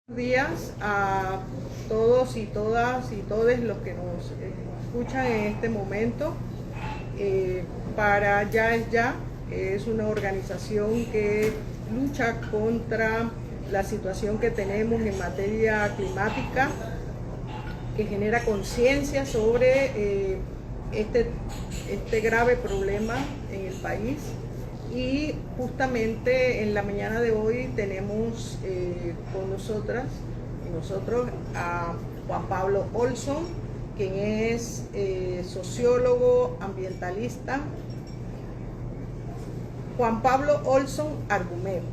Buenos días a todos y todas y todos los que nos escuchan en este momento. Para Ya es Ya es una organización que lucha contra la situación que tenemos en materia climática, que genera conciencia sobre este grave problema en el país. Y justamente en la mañana de hoy tenemos con nosotros a Juan Pablo Olson, quien es sociólogo ambientalista. Juan Pablo Olson Argumero,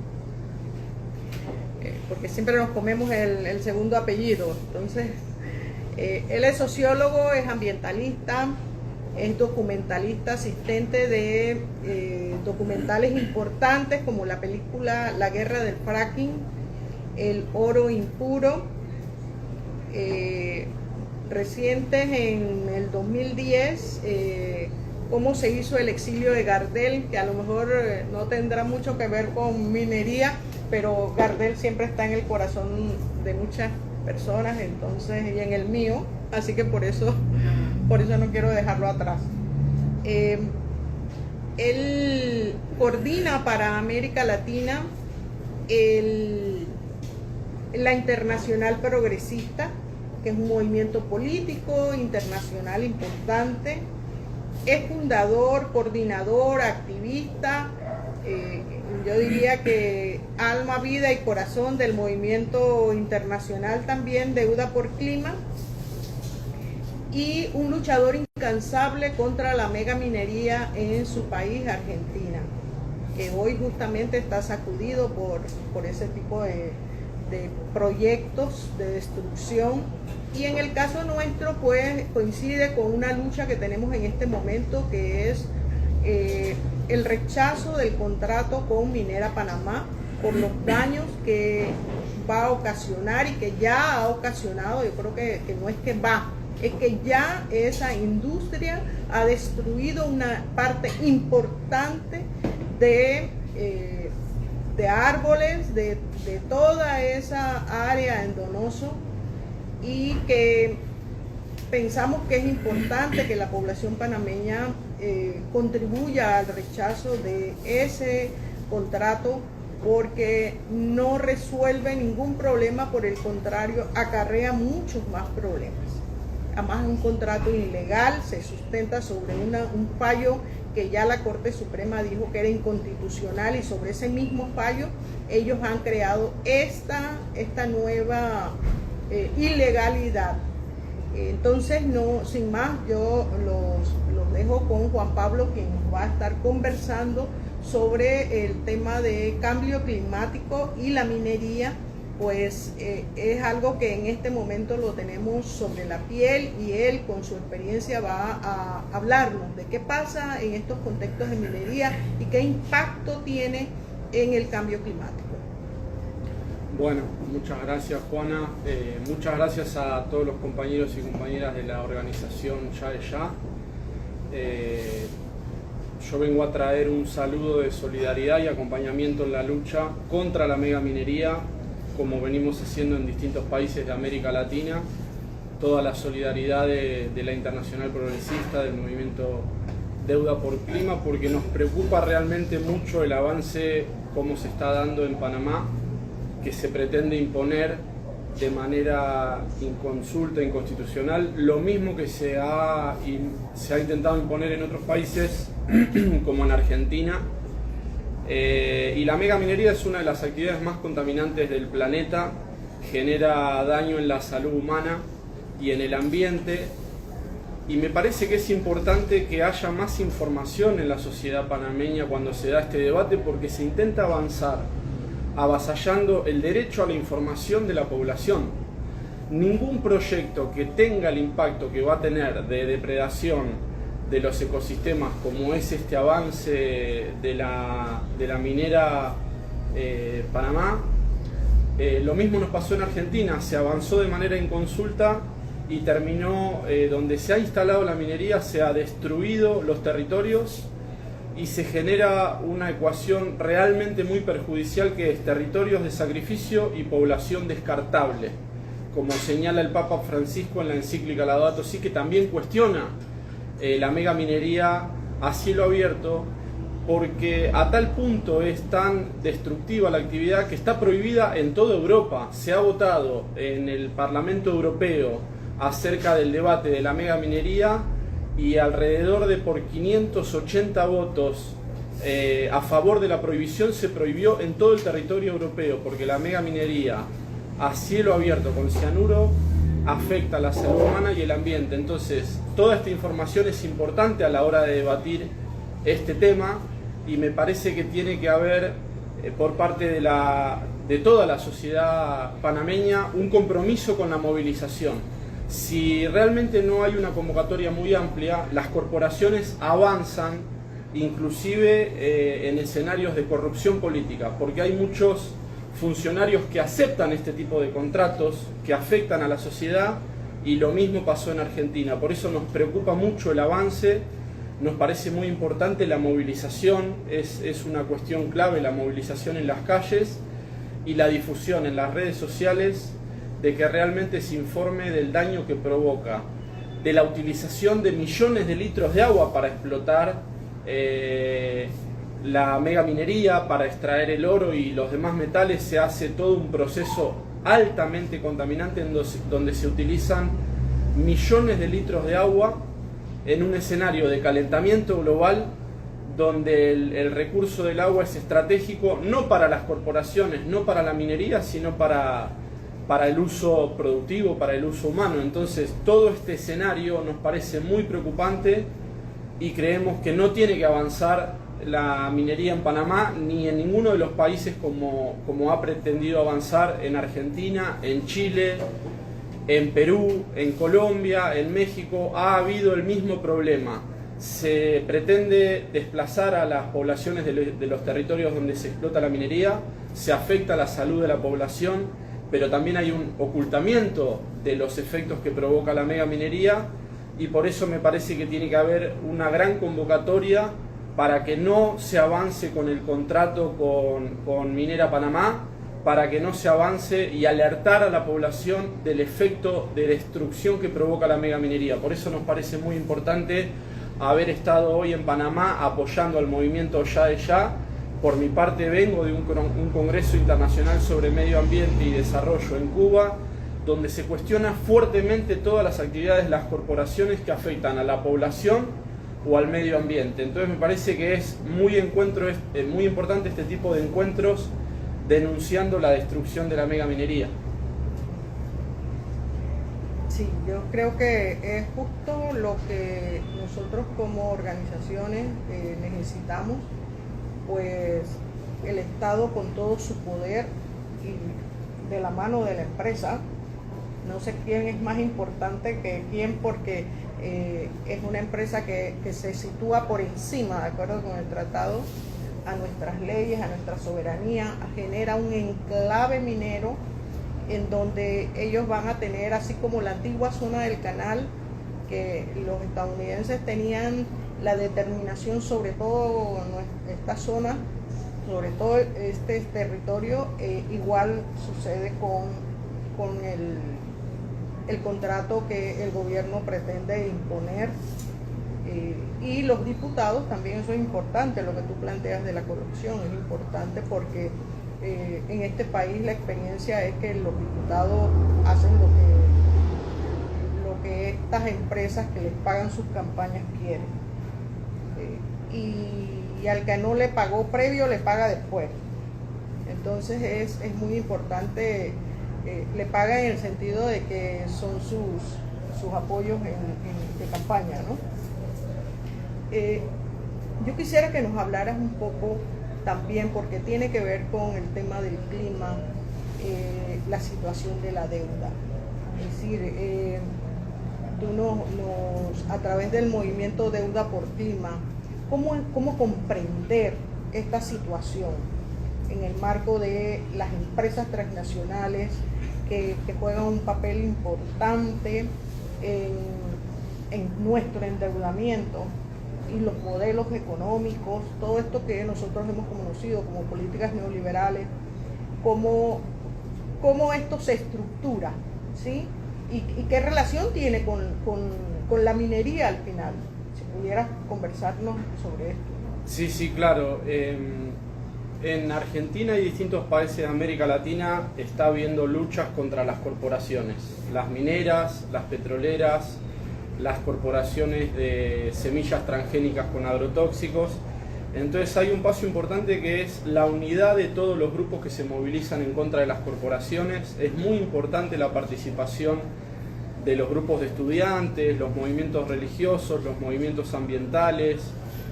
porque siempre nos comemos el segundo apellido. Entonces, él es sociólogo, es ambientalista, es documentalista, asistente de documentales importantes como la película La Guerra del Fracking, El Oro Impuro, recientes en el 2010, cómo se hizo el exilio de Gardel, que a lo mejor no tendrá mucho que ver con minería, pero Gardel siempre está en el corazón de muchas personas, entonces, y en el mío, así que por eso no quiero dejarlo atrás. Él coordina para América Latina la Internacional Progresista, que es un movimiento político internacional importante. Es fundador, coordinador, activista, yo diría que alma, vida y corazón del movimiento internacional también Deuda por Clima, y un luchador incansable contra la megaminería en su país, Argentina, que hoy justamente está sacudido por ese tipo de proyectos de destrucción. Y en el caso nuestro, pues coincide con una lucha que tenemos en este momento, que es el rechazo del contrato con Minera Panamá por los daños que va a ocasionar y que ya ha ocasionado. Yo creo que no es que va, es que ya esa industria ha destruido una parte importante de árboles, de toda esa área en Donoso, y que pensamos que es importante que la población panameña contribuya al rechazo de ese contrato, porque no resuelve ningún problema, por el contrario, acarrea muchos más problemas. Además, es un contrato ilegal, se sustenta sobre un fallo que ya la Corte Suprema dijo que era inconstitucional, y sobre ese mismo fallo ellos han creado esta nueva ilegalidad. Entonces, no, sin más, yo los dejo con Juan Pablo, quien nos va a estar conversando sobre el tema de cambio climático y la minería. Pues es algo que en este momento lo tenemos sobre la piel, y él con su experiencia va a hablarnos de qué pasa en estos contextos de minería y qué impacto tiene en el cambio climático. Bueno, muchas gracias, Juana, muchas gracias a todos los compañeros y compañeras de la organización Ya es Ya. Yo vengo a traer un saludo de solidaridad y acompañamiento en la lucha contra la megaminería, como venimos haciendo en distintos países de América Latina. Toda la solidaridad de la Internacional Progresista, del movimiento Deuda por Clima, porque nos preocupa realmente mucho el avance como se está dando en Panamá, que se pretende imponer de manera inconsulta, inconstitucional, lo mismo que se ha intentado imponer en otros países como en Argentina. Y la megaminería es una de las actividades más contaminantes del planeta, genera daño en la salud humana y en el ambiente, y me parece que es importante que haya más información en la sociedad panameña cuando se da este debate, porque se intenta avanzar avasallando el derecho a la información de la población. Ningún proyecto que tenga el impacto que va a tener de depredación de los ecosistemas, como es este avance de la minera Panamá. Lo mismo nos pasó en Argentina, se avanzó de manera inconsulta y terminó donde se ha instalado la minería, se ha destruido los territorios y se genera una ecuación realmente muy perjudicial, que es territorios de sacrificio y población descartable, como señala el Papa Francisco en la encíclica Laudato Si, que también cuestiona la megaminería a cielo abierto, porque a tal punto es tan destructiva la actividad que está prohibida en toda Europa. Se ha votado en el Parlamento Europeo acerca del debate de la megaminería y alrededor de por 580 votos a favor de la prohibición se prohibió en todo el territorio europeo, porque la megaminería a cielo abierto con cianuro afecta a la salud humana y el ambiente. Entonces, toda esta información es importante a la hora de debatir este tema, y me parece que tiene que haber por parte de toda la sociedad panameña un compromiso con la movilización. Si realmente no hay una convocatoria muy amplia, las corporaciones avanzan inclusive en escenarios de corrupción política, porque hay muchos funcionarios que aceptan este tipo de contratos que afectan a la sociedad, y lo mismo pasó en Argentina. Por eso nos preocupa mucho el avance, nos parece muy importante la movilización, es una cuestión clave la movilización en las calles y la difusión en las redes sociales de que realmente se informe del daño que provoca, de la utilización de millones de litros de agua para explotar la megaminería, para extraer el oro y los demás metales. Se hace todo un proceso altamente contaminante donde se utilizan millones de litros de agua en un escenario de calentamiento global, donde el recurso del agua es estratégico no para las corporaciones, no para la minería, sino para el uso productivo, para el uso humano. Entonces, todo este escenario nos parece muy preocupante y creemos que no tiene que avanzar la minería en Panamá ni en ninguno de los países como ha pretendido avanzar en Argentina, en Chile, en Perú, en Colombia, en México. Ha habido el mismo problema. Se pretende desplazar a las poblaciones de los territorios donde se explota la minería, se afecta la salud de la población, pero también hay un ocultamiento de los efectos que provoca la megaminería, y por eso me parece que tiene que haber una gran convocatoria para que no se avance con el contrato con Minera Panamá, para que no se avance, y alertar a la población del efecto de destrucción que provoca la megaminería. Por eso nos parece muy importante haber estado hoy en Panamá apoyando al movimiento Ya de Ya. Por mi parte vengo de un congreso internacional sobre medio ambiente y desarrollo en Cuba, donde se cuestiona fuertemente todas las actividades de las corporaciones que afectan a la población o al medio ambiente. Entonces me parece que es muy importante este tipo de encuentros denunciando la destrucción de la megaminería. Sí, yo creo que es justo lo que nosotros como organizaciones necesitamos, pues el Estado con todo su poder y de la mano de la empresa. No sé quién es más importante que quién, porque es una empresa que se sitúa por encima, de acuerdo con el tratado, a nuestras leyes, a nuestra soberanía, genera un enclave minero en donde ellos van a tener, así como la antigua zona del canal, que los estadounidenses tenían la determinación sobre todo esta zona, sobre todo este territorio, igual sucede con el contrato que el gobierno pretende imponer. Y los diputados también, eso es importante, lo que tú planteas de la corrupción es importante, porque en este país la experiencia es que los diputados hacen lo que estas empresas que les pagan sus campañas quieren, y al que no le pagó previo le paga después. Entonces es muy importante, le paga en el sentido de que son sus apoyos de campaña, ¿no? Yo quisiera que nos hablaras un poco también, porque tiene que ver con el tema del clima, la situación de la deuda. Es decir, tú a través del movimiento Deuda por Clima, ¿cómo comprender esta situación en el marco de las empresas transnacionales que juegan un papel importante en nuestro endeudamiento? y los modelos económicos, todo esto que nosotros hemos conocido como políticas neoliberales, cómo esto se estructura, ¿sí? Y qué relación tiene con la minería al final. Si pudieras conversarnos sobre esto. Sí, claro. En Argentina y distintos países de América Latina está habiendo luchas contra las corporaciones, las mineras, las petroleras, las corporaciones de semillas transgénicas con agrotóxicos. Entonces hay un paso importante que es la unidad de todos los grupos que se movilizan en contra de las corporaciones. Es muy importante la participación de los grupos de estudiantes, los movimientos religiosos, los movimientos ambientales,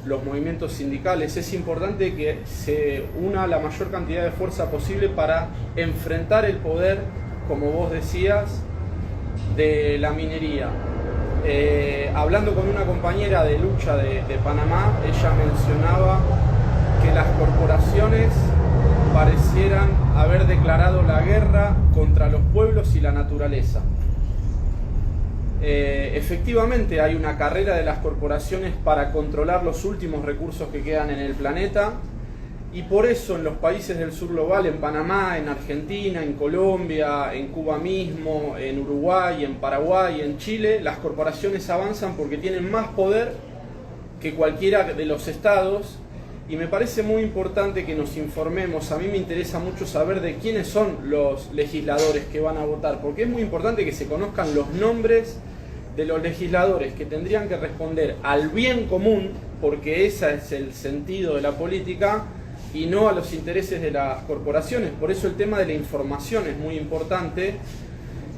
los movimientos sindicales. Es importante que se una la mayor cantidad de fuerza posible para enfrentar el poder, como vos decías, de la minería. Hablando con una compañera de lucha de Panamá, ella mencionaba que las corporaciones parecieran haber declarado la guerra contra los pueblos y la naturaleza. Efectivamente hay una carrera de las corporaciones para controlar los últimos recursos que quedan en el planeta, y por eso en los países del sur global, en Panamá, en Argentina, en Colombia, en Cuba mismo, en Uruguay, en Paraguay, en Chile, las corporaciones avanzan porque tienen más poder que cualquiera de los estados, y me parece muy importante que nos informemos. A mí me interesa mucho saber de quiénes son los legisladores que van a votar, porque es muy importante que se conozcan los nombres de los legisladores que tendrían que responder al bien común, porque ese es el sentido de la política, y no a los intereses de las corporaciones. Por eso el tema de la información es muy importante,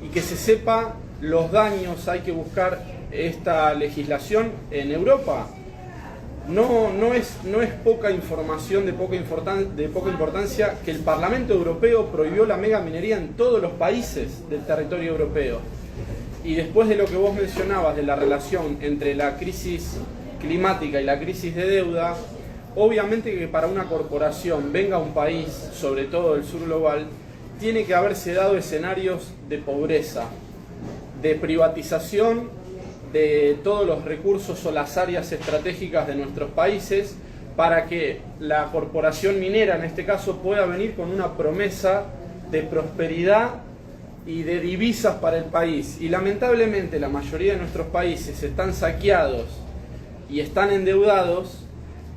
y que se sepa los daños. Hay que buscar esta legislación en Europa. No es poca información, de poca importancia, que el Parlamento Europeo prohibió la megaminería en todos los países del territorio europeo. Y después de lo que vos mencionabas de la relación entre la crisis climática y la crisis de deuda, obviamente que para una corporación venga a un país, sobre todo el sur global, tiene que haberse dado escenarios de pobreza, de privatización de todos los recursos o las áreas estratégicas de nuestros países, para que la corporación minera, en este caso, pueda venir con una promesa de prosperidad y de divisas para el país. Y lamentablemente la mayoría de nuestros países están saqueados y están endeudados,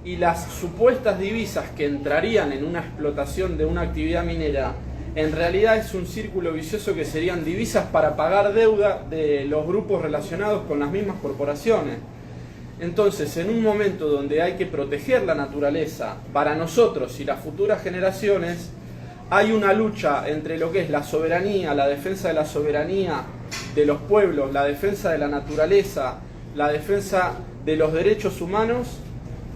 y las supuestas divisas que entrarían en una explotación de una actividad minera, en realidad es un círculo vicioso que serían divisas para pagar deuda de los grupos relacionados con las mismas corporaciones. Entonces, en un momento donde hay que proteger la naturaleza para nosotros y las futuras generaciones, hay una lucha entre lo que es la soberanía, la defensa de la soberanía de los pueblos, la defensa de la naturaleza, la defensa de los derechos humanos,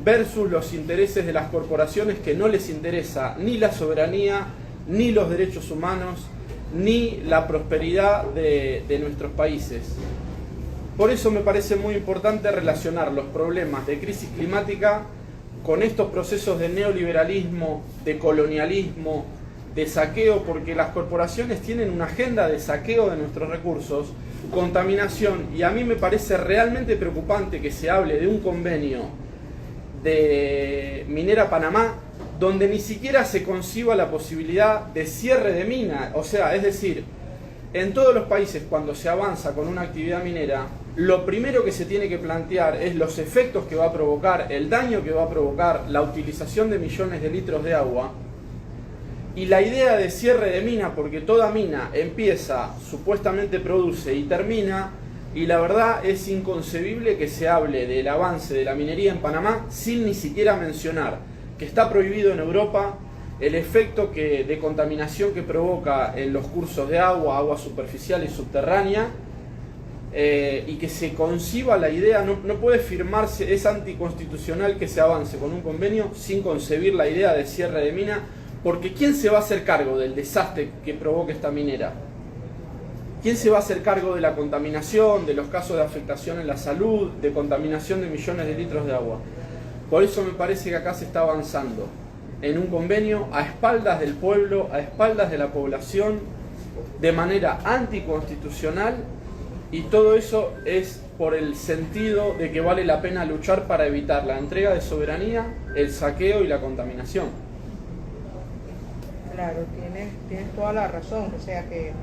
versus los intereses de las corporaciones, que no les interesa ni la soberanía, ni los derechos humanos, ni la prosperidad de nuestros países. Por eso me parece muy importante relacionar los problemas de crisis climática con estos procesos de neoliberalismo, de colonialismo, de saqueo, porque las corporaciones tienen una agenda de saqueo de nuestros recursos, contaminación, y a mí me parece realmente preocupante que se hable de un convenio de Minera Panamá donde ni siquiera se conciba la posibilidad de cierre de mina. O sea, es decir, en todos los países, cuando se avanza con una actividad minera, lo primero que se tiene que plantear es los efectos que va a provocar, el daño que va a provocar, la utilización de millones de litros de agua, y la idea de cierre de mina, porque toda mina empieza, supuestamente produce y termina, y la verdad es inconcebible que se hable del avance de la minería en Panamá sin ni siquiera mencionar que está prohibido en Europa, el efecto de contaminación que provoca en los cursos de agua, agua superficial y subterránea, y que se conciba la idea. No puede firmarse, es anticonstitucional que se avance con un convenio sin concebir la idea de cierre de mina, porque ¿quién se va a hacer cargo del desastre que provoca esta minera? ¿Quién se va a hacer cargo de la contaminación, de los casos de afectación en la salud, de contaminación de millones de litros de agua? Por eso me parece que acá se está avanzando en un convenio a espaldas del pueblo, a espaldas de la población, de manera anticonstitucional, y todo eso es por el sentido de que vale la pena luchar para evitar la entrega de soberanía, el saqueo y la contaminación. Claro, tienes toda la razón. O sea que,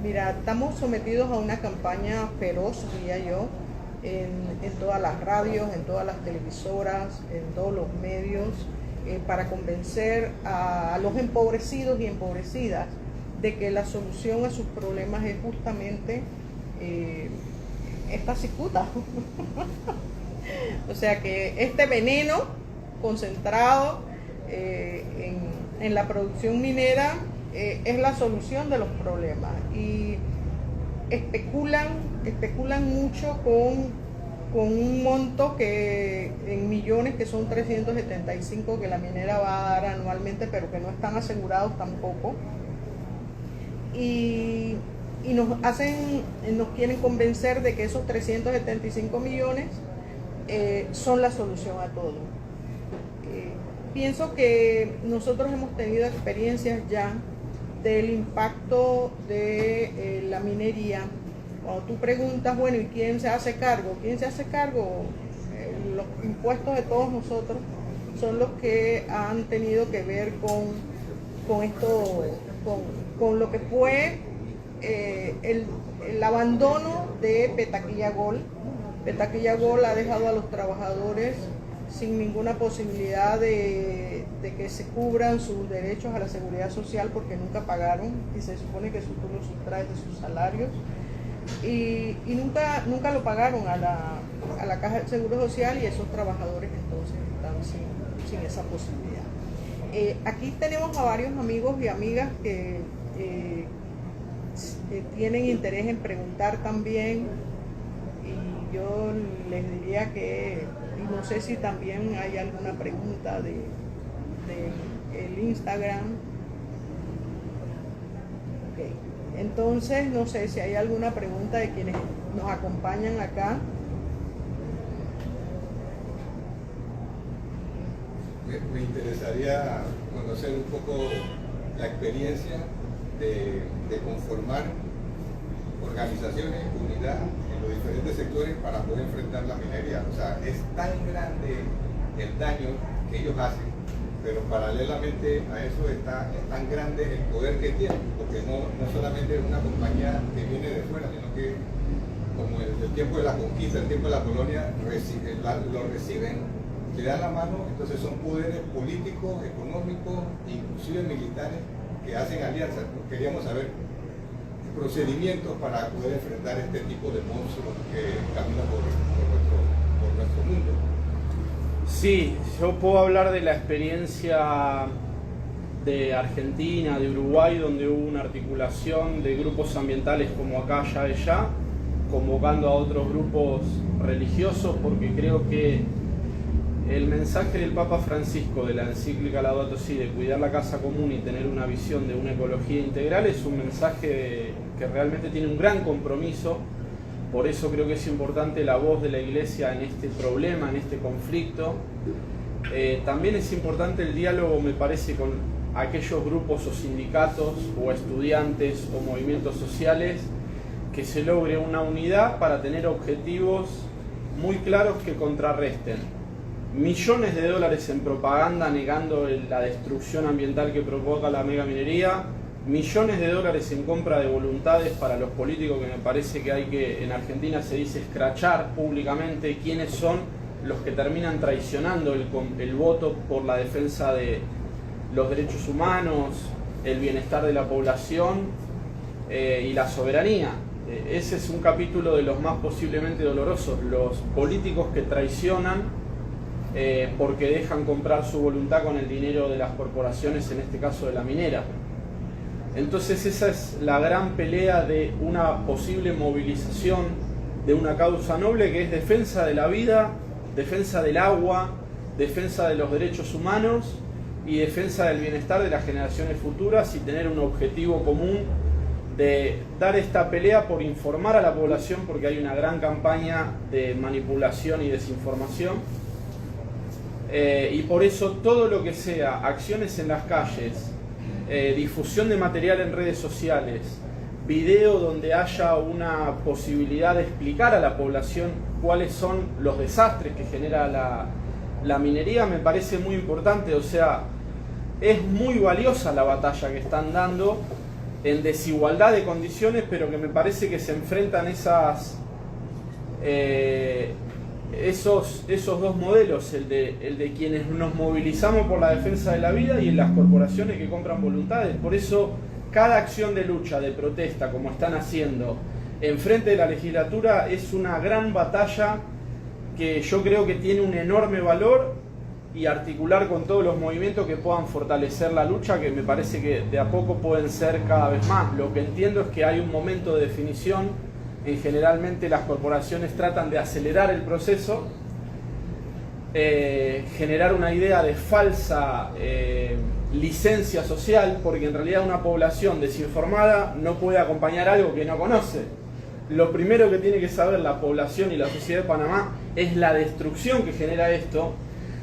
mira, estamos sometidos a una campaña feroz, diría yo, en todas las radios, en todas las televisoras, en todos los medios, para convencer a los empobrecidos y empobrecidas de que la solución a sus problemas es justamente esta cicuta. O sea que este veneno concentrado en la producción minera es la solución de los problemas, y especulan mucho con un monto que en millones, que son 375 que la minera va a dar anualmente, pero que no están asegurados tampoco, y nos quieren convencer de que esos 375 millones son la solución a todo. Pienso que nosotros hemos tenido experiencias ya del impacto de la minería. Cuando tú preguntas, bueno, ¿y quién se hace cargo? ¿Quién se hace cargo? Los impuestos de todos nosotros son los que han tenido que ver con esto, con lo que fue el abandono de Petaquilla Gold. Petaquilla Gold ha dejado a los trabajadores sin ninguna posibilidad de que se cubran sus derechos a la seguridad social, porque nunca pagaron, y se supone que tú lo sustraes de sus salarios, y nunca lo pagaron a la Caja del Seguro Social, y esos trabajadores entonces están sin esa posibilidad. Aquí tenemos a varios amigos y amigas que tienen interés en preguntar también, y yo les diría que, y no sé si también hay alguna pregunta de el Instagram. Okay. Entonces, no sé si hay alguna pregunta de quienes nos acompañan acá. Me interesaría conocer un poco la experiencia de conformar organizaciones, unidad en los diferentes sectores para poder enfrentar la minería. O sea, es tan grande el daño que ellos hacen, pero paralelamente a eso es tan grande el poder que tienen, porque no solamente es una compañía que viene de fuera, sino que, como en el tiempo de la conquista, el tiempo de la colonia, lo reciben, le dan la mano. Entonces son poderes políticos, económicos, inclusive militares, que hacen alianzas. Queríamos saber procedimientos para poder enfrentar este tipo de monstruos que caminan por nuestro mundo. Sí, yo puedo hablar de la experiencia de Argentina, de Uruguay, donde hubo una articulación de grupos ambientales como acá, allá, allá, convocando a otros grupos religiosos, porque creo que el mensaje del Papa Francisco de la encíclica Laudato Si, de cuidar la casa común y tener una visión de una ecología integral, es un mensaje que realmente tiene un gran compromiso. Por eso creo que es importante la voz de la Iglesia en este problema, en este conflicto. También es importante el diálogo, me parece, con aquellos grupos o sindicatos o estudiantes o movimientos sociales, que se logre una unidad para tener objetivos muy claros que contrarresten millones de dólares en propaganda negando la destrucción ambiental que provoca la megaminería, millones de dólares en compra de voluntades para los políticos, que me parece que hay que, en Argentina se dice, escrachar públicamente quiénes son los que terminan traicionando el voto por la defensa de los derechos humanos, el bienestar de la población y la soberanía. Ese es un capítulo de los más posiblemente dolorosos, los políticos que traicionan porque dejan comprar su voluntad con el dinero de las corporaciones, en este caso de la minera. Entonces esa es la gran pelea de una posible movilización de una causa noble, que es defensa de la vida, defensa del agua, defensa de los derechos humanos y defensa del bienestar de las generaciones futuras, y tener un objetivo común de dar esta pelea por informar a la población, porque hay una gran campaña de manipulación y desinformación. Y por eso todo lo que sea acciones en las calles, difusión de material en redes sociales, video donde haya una posibilidad de explicar a la población cuáles son los desastres que genera la minería me parece muy importante. O sea, es muy valiosa la batalla que están dando en desigualdad de condiciones, pero que me parece que se enfrentan esos dos modelos, el de quienes nos movilizamos por la defensa de la vida y en las corporaciones que compran voluntades. Por eso cada acción de lucha, de protesta, como están haciendo enfrente de la legislatura, es una gran batalla que yo creo que tiene un enorme valor, y articular con todos los movimientos que puedan fortalecer la lucha, que me parece que de a poco pueden ser cada vez más. Lo que entiendo es que hay un momento de definición. Generalmente las corporaciones tratan de acelerar el proceso, generar una idea de falsa licencia social, porque en realidad una población desinformada no puede acompañar algo que no conoce. Lo primero que tiene que saber la población y la sociedad de Panamá es la destrucción que genera esto.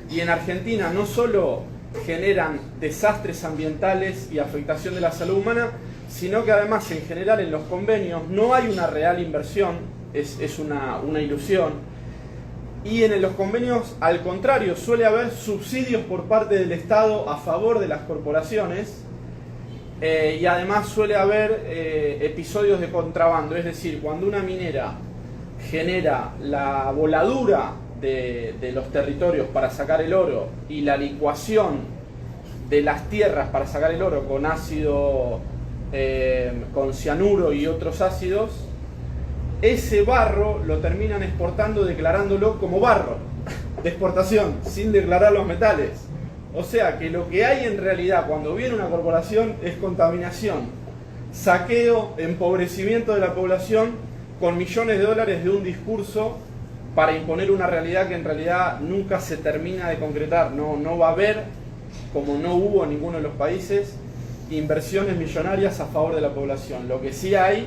Y en Argentina no solo generan desastres ambientales y afectación de la salud humana, sino que además en general en los convenios no hay una real inversión, es una ilusión. Y en los convenios, al contrario, suele haber subsidios por parte del Estado a favor de las corporaciones, y además suele haber episodios de contrabando. Es decir, cuando una minera genera la voladura de los territorios para sacar el oro y la licuación de las tierras para sacar el oro con ácido, con cianuro y otros ácidos, ese barro lo terminan exportando declarándolo como barro de exportación, sin declarar los metales. O sea que lo que hay en realidad cuando viene una corporación es contaminación, saqueo, empobrecimiento de la población con millones de dólares de un discurso para imponer una realidad que en realidad nunca se termina de concretar. No va a haber, como no hubo en ninguno de los países, inversiones millonarias a favor de la población. Lo que sí hay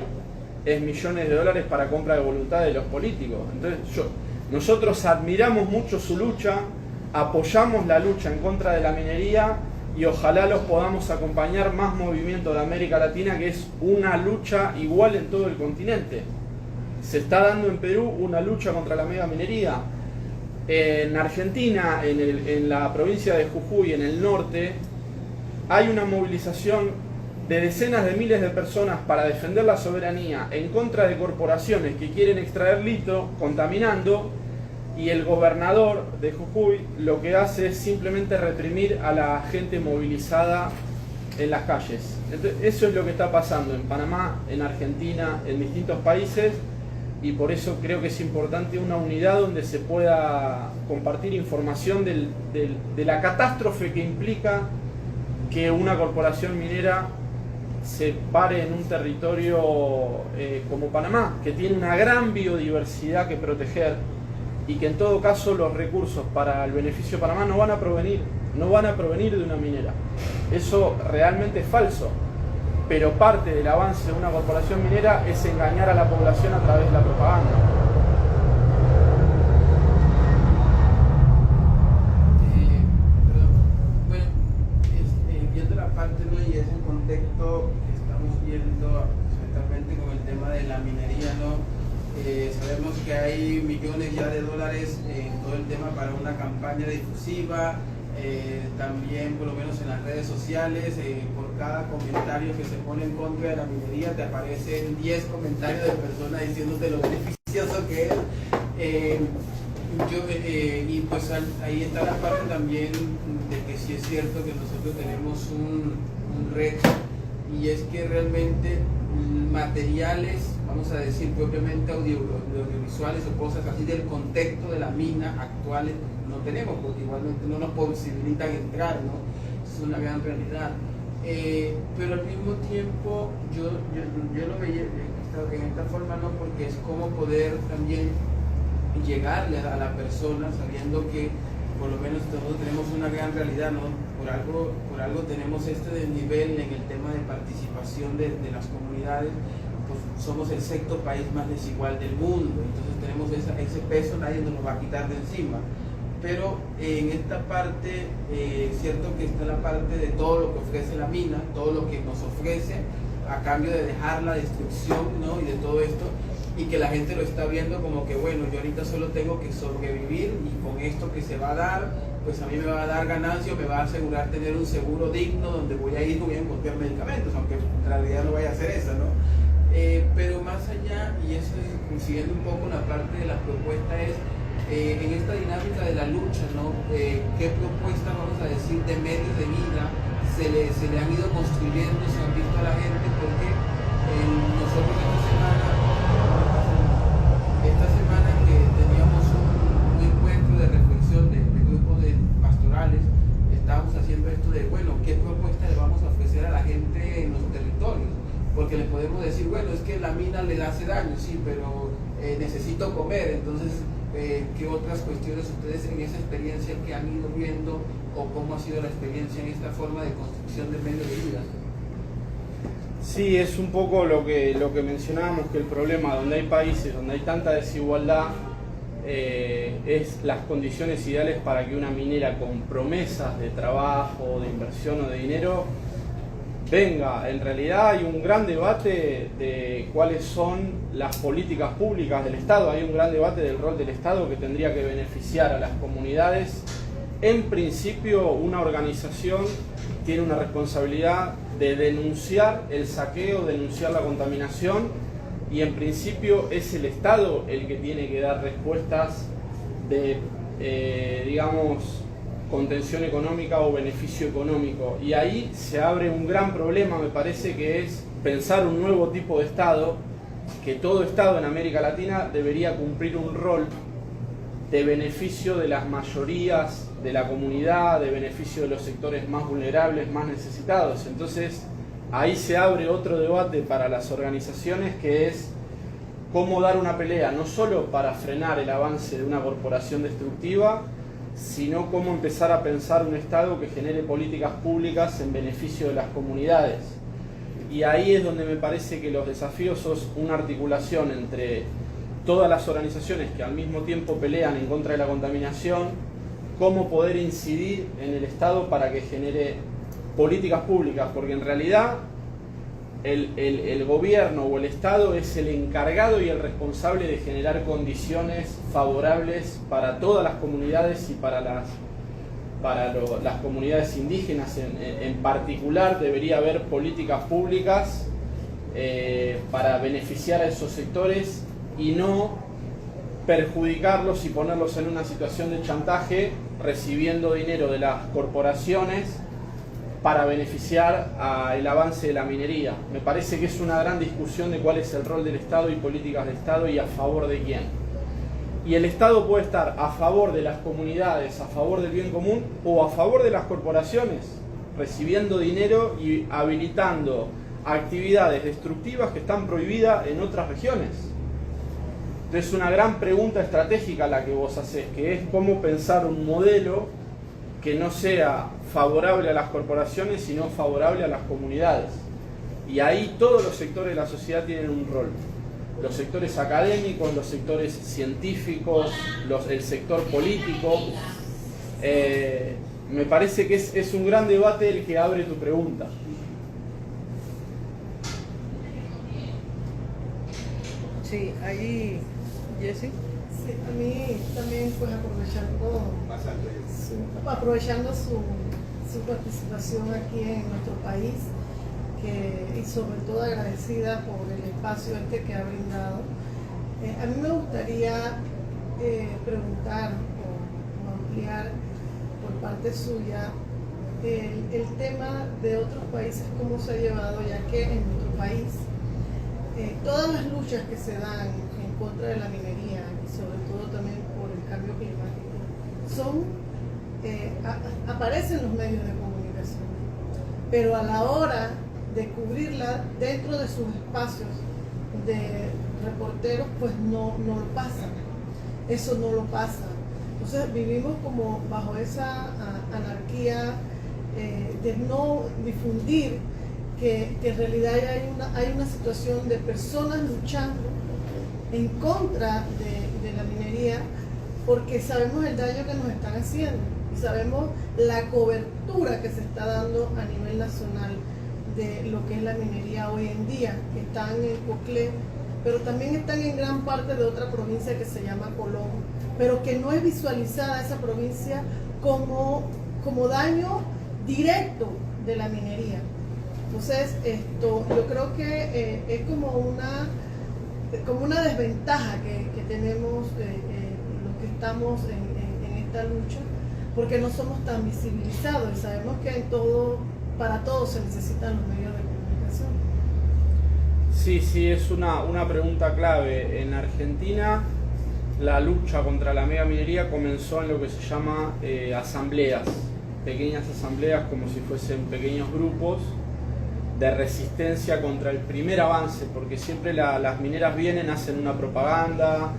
es millones de dólares para compra de voluntad de los políticos. Entonces nosotros admiramos mucho su lucha, apoyamos la lucha en contra de la minería y ojalá los podamos acompañar más movimientos de América Latina, que es una lucha igual en todo el continente. Se está dando en Perú una lucha contra la megaminería. En Argentina, en la provincia de Jujuy, en el norte, hay una movilización de decenas de miles de personas para defender la soberanía en contra de corporaciones que quieren extraer litio contaminando, y el gobernador de Jujuy lo que hace es simplemente reprimir a la gente movilizada en las calles. Entonces, eso es lo que está pasando en Panamá, en Argentina, en distintos países. Y por eso creo que es importante una unidad donde se pueda compartir información de la catástrofe que implica que una corporación minera se pare en un territorio como Panamá, que tiene una gran biodiversidad que proteger, y que en todo caso los recursos para el beneficio de Panamá no van a provenir de una minera. Eso realmente es falso. Pero parte del avance de una corporación minera es engañar a la población a través de la propaganda. Bueno, viendo la parte, ¿no? Y ese contexto que estamos viendo especialmente con el tema de la minería, ¿no? Sabemos que hay millones ya de dólares en todo el tema para una campaña difusiva. También por lo menos en las redes sociales, por cada comentario que se pone en contra de la minería te aparecen 10 comentarios de personas diciéndote lo beneficioso que es. Y pues ahí está la parte también de que sí es cierto que nosotros tenemos un reto, y es que realmente materiales, vamos a decir propiamente audiovisuales o cosas así del contexto de la mina actuales no tenemos, porque igualmente no nos posibilitan entrar, ¿no? Es una gran realidad. Pero al mismo tiempo yo lo veía en esta forma, ¿no? Porque es como poder también llegarle a la persona sabiendo que por lo menos nosotros tenemos una gran realidad, ¿no? Por algo tenemos este desnivel en el tema de participación de las comunidades. Pues somos el sexto país más desigual del mundo, entonces tenemos ese peso, nadie nos lo va a quitar de encima. Pero en esta parte, cierto que está la parte de todo lo que ofrece la mina, todo lo que nos ofrece, a cambio de dejar la destrucción, ¿no? Y de todo esto, y que la gente lo está viendo como que, bueno, yo ahorita solo tengo que sobrevivir y con esto que se va a dar, pues a mí me va a dar ganancia, me va a asegurar tener un seguro digno donde voy a ir y voy a encontrar medicamentos, aunque en realidad no vaya a hacer eso, ¿no? Pero más allá, y eso es coincidiendo un poco la parte de la propuesta, es en esta dinámica de la lucha, ¿no? ¿Qué propuestas, vamos a decir, de medios de vida se le han ido construyendo, se han visto a la gente? Porque nosotros esta semana que teníamos un encuentro de reflexión de grupos de pastorales, estábamos haciendo esto de, bueno, ¿qué propuesta le vamos a ofrecer a la gente en los territorios? Porque le podemos decir, bueno, es que la mina le hace daño, sí, pero necesito comer. Entonces, ¿qué otras cuestiones ustedes en esa experiencia que han ido viendo, o cómo ha sido la experiencia en esta forma de construcción de medios de vida? Sí, es un poco lo que mencionábamos, que el problema donde hay países donde hay tanta desigualdad es las condiciones ideales para que una minera con promesas de trabajo, de inversión o de dinero venga. En realidad hay un gran debate de cuáles son las políticas públicas del Estado, hay un gran debate del rol del Estado que tendría que beneficiar a las comunidades. En principio, una organización tiene una responsabilidad de denunciar el saqueo, denunciar la contaminación, y en principio es el Estado el que tiene que dar respuestas de, digamos, contención económica o beneficio económico. Y ahí se abre un gran problema, me parece, que es pensar un nuevo tipo de Estado, que todo Estado en América Latina debería cumplir un rol de beneficio de las mayorías de la comunidad, de beneficio de los sectores más vulnerables, más necesitados. Entonces, ahí se abre otro debate para las organizaciones, que es cómo dar una pelea, no solo para frenar el avance de una corporación destructiva, sino cómo empezar a pensar un Estado que genere políticas públicas en beneficio de las comunidades. Y ahí es donde me parece que los desafíos son una articulación entre todas las organizaciones que al mismo tiempo pelean en contra de la contaminación, cómo poder incidir en el Estado para que genere políticas públicas, porque en realidad el gobierno o el Estado es el encargado y el responsable de generar condiciones favorables para todas las comunidades, y para las comunidades indígenas en particular debería haber políticas públicas para beneficiar a esos sectores y no perjudicarlos y ponerlos en una situación de chantaje recibiendo dinero de las corporaciones para beneficiar al avance de la minería. Me parece que es una gran discusión de cuál es el rol del Estado y políticas de Estado y a favor de quién. Y el Estado puede estar a favor de las comunidades, a favor del bien común, o a favor de las corporaciones, recibiendo dinero y habilitando actividades destructivas que están prohibidas en otras regiones. Entonces, una gran pregunta estratégica la que vos hacés, que es cómo pensar un modelo que no sea favorable a las corporaciones, sino favorable a las comunidades. Y ahí todos los sectores de la sociedad tienen un rol. Los sectores académicos, los sectores científicos, el sector político. Me parece que es un gran debate el que abre tu pregunta. Sí, ahí, Jessy. Sí, a mí también, pues aprovechando su participación aquí en nuestro país, y sobre todo agradecida por el espacio que ha brindado. A mí me gustaría preguntar o ampliar por parte suya el tema de otros países, cómo se ha llevado, ya que en nuestro país todas las luchas que se dan en contra de la minería y sobre todo también por el cambio climático aparecen en los medios de comunicación, pero a la hora de cubrirla dentro de sus espacios de reporteros, pues no lo pasa. Eso no lo pasa. Entonces vivimos como bajo esa anarquía de no difundir que en realidad hay una situación de personas luchando en contra de la minería, porque sabemos el daño que nos están haciendo y sabemos la cobertura que se está dando a nivel nacional de lo que es la minería hoy en día. Están en Coclé, pero también están en gran parte de otra provincia que se llama Colón, pero que no es visualizada esa provincia como daño directo de la minería. Entonces, yo creo que es como una desventaja que tenemos los que estamos en esta lucha, porque no somos tan visibilizados y sabemos que para todo se necesitan los medios de comunicación. Sí, es una pregunta clave. En Argentina, la lucha contra la megaminería comenzó en lo que se llama asambleas, pequeñas asambleas como si fuesen pequeños grupos de resistencia contra el primer avance, porque siempre las mineras vienen, hacen una propaganda,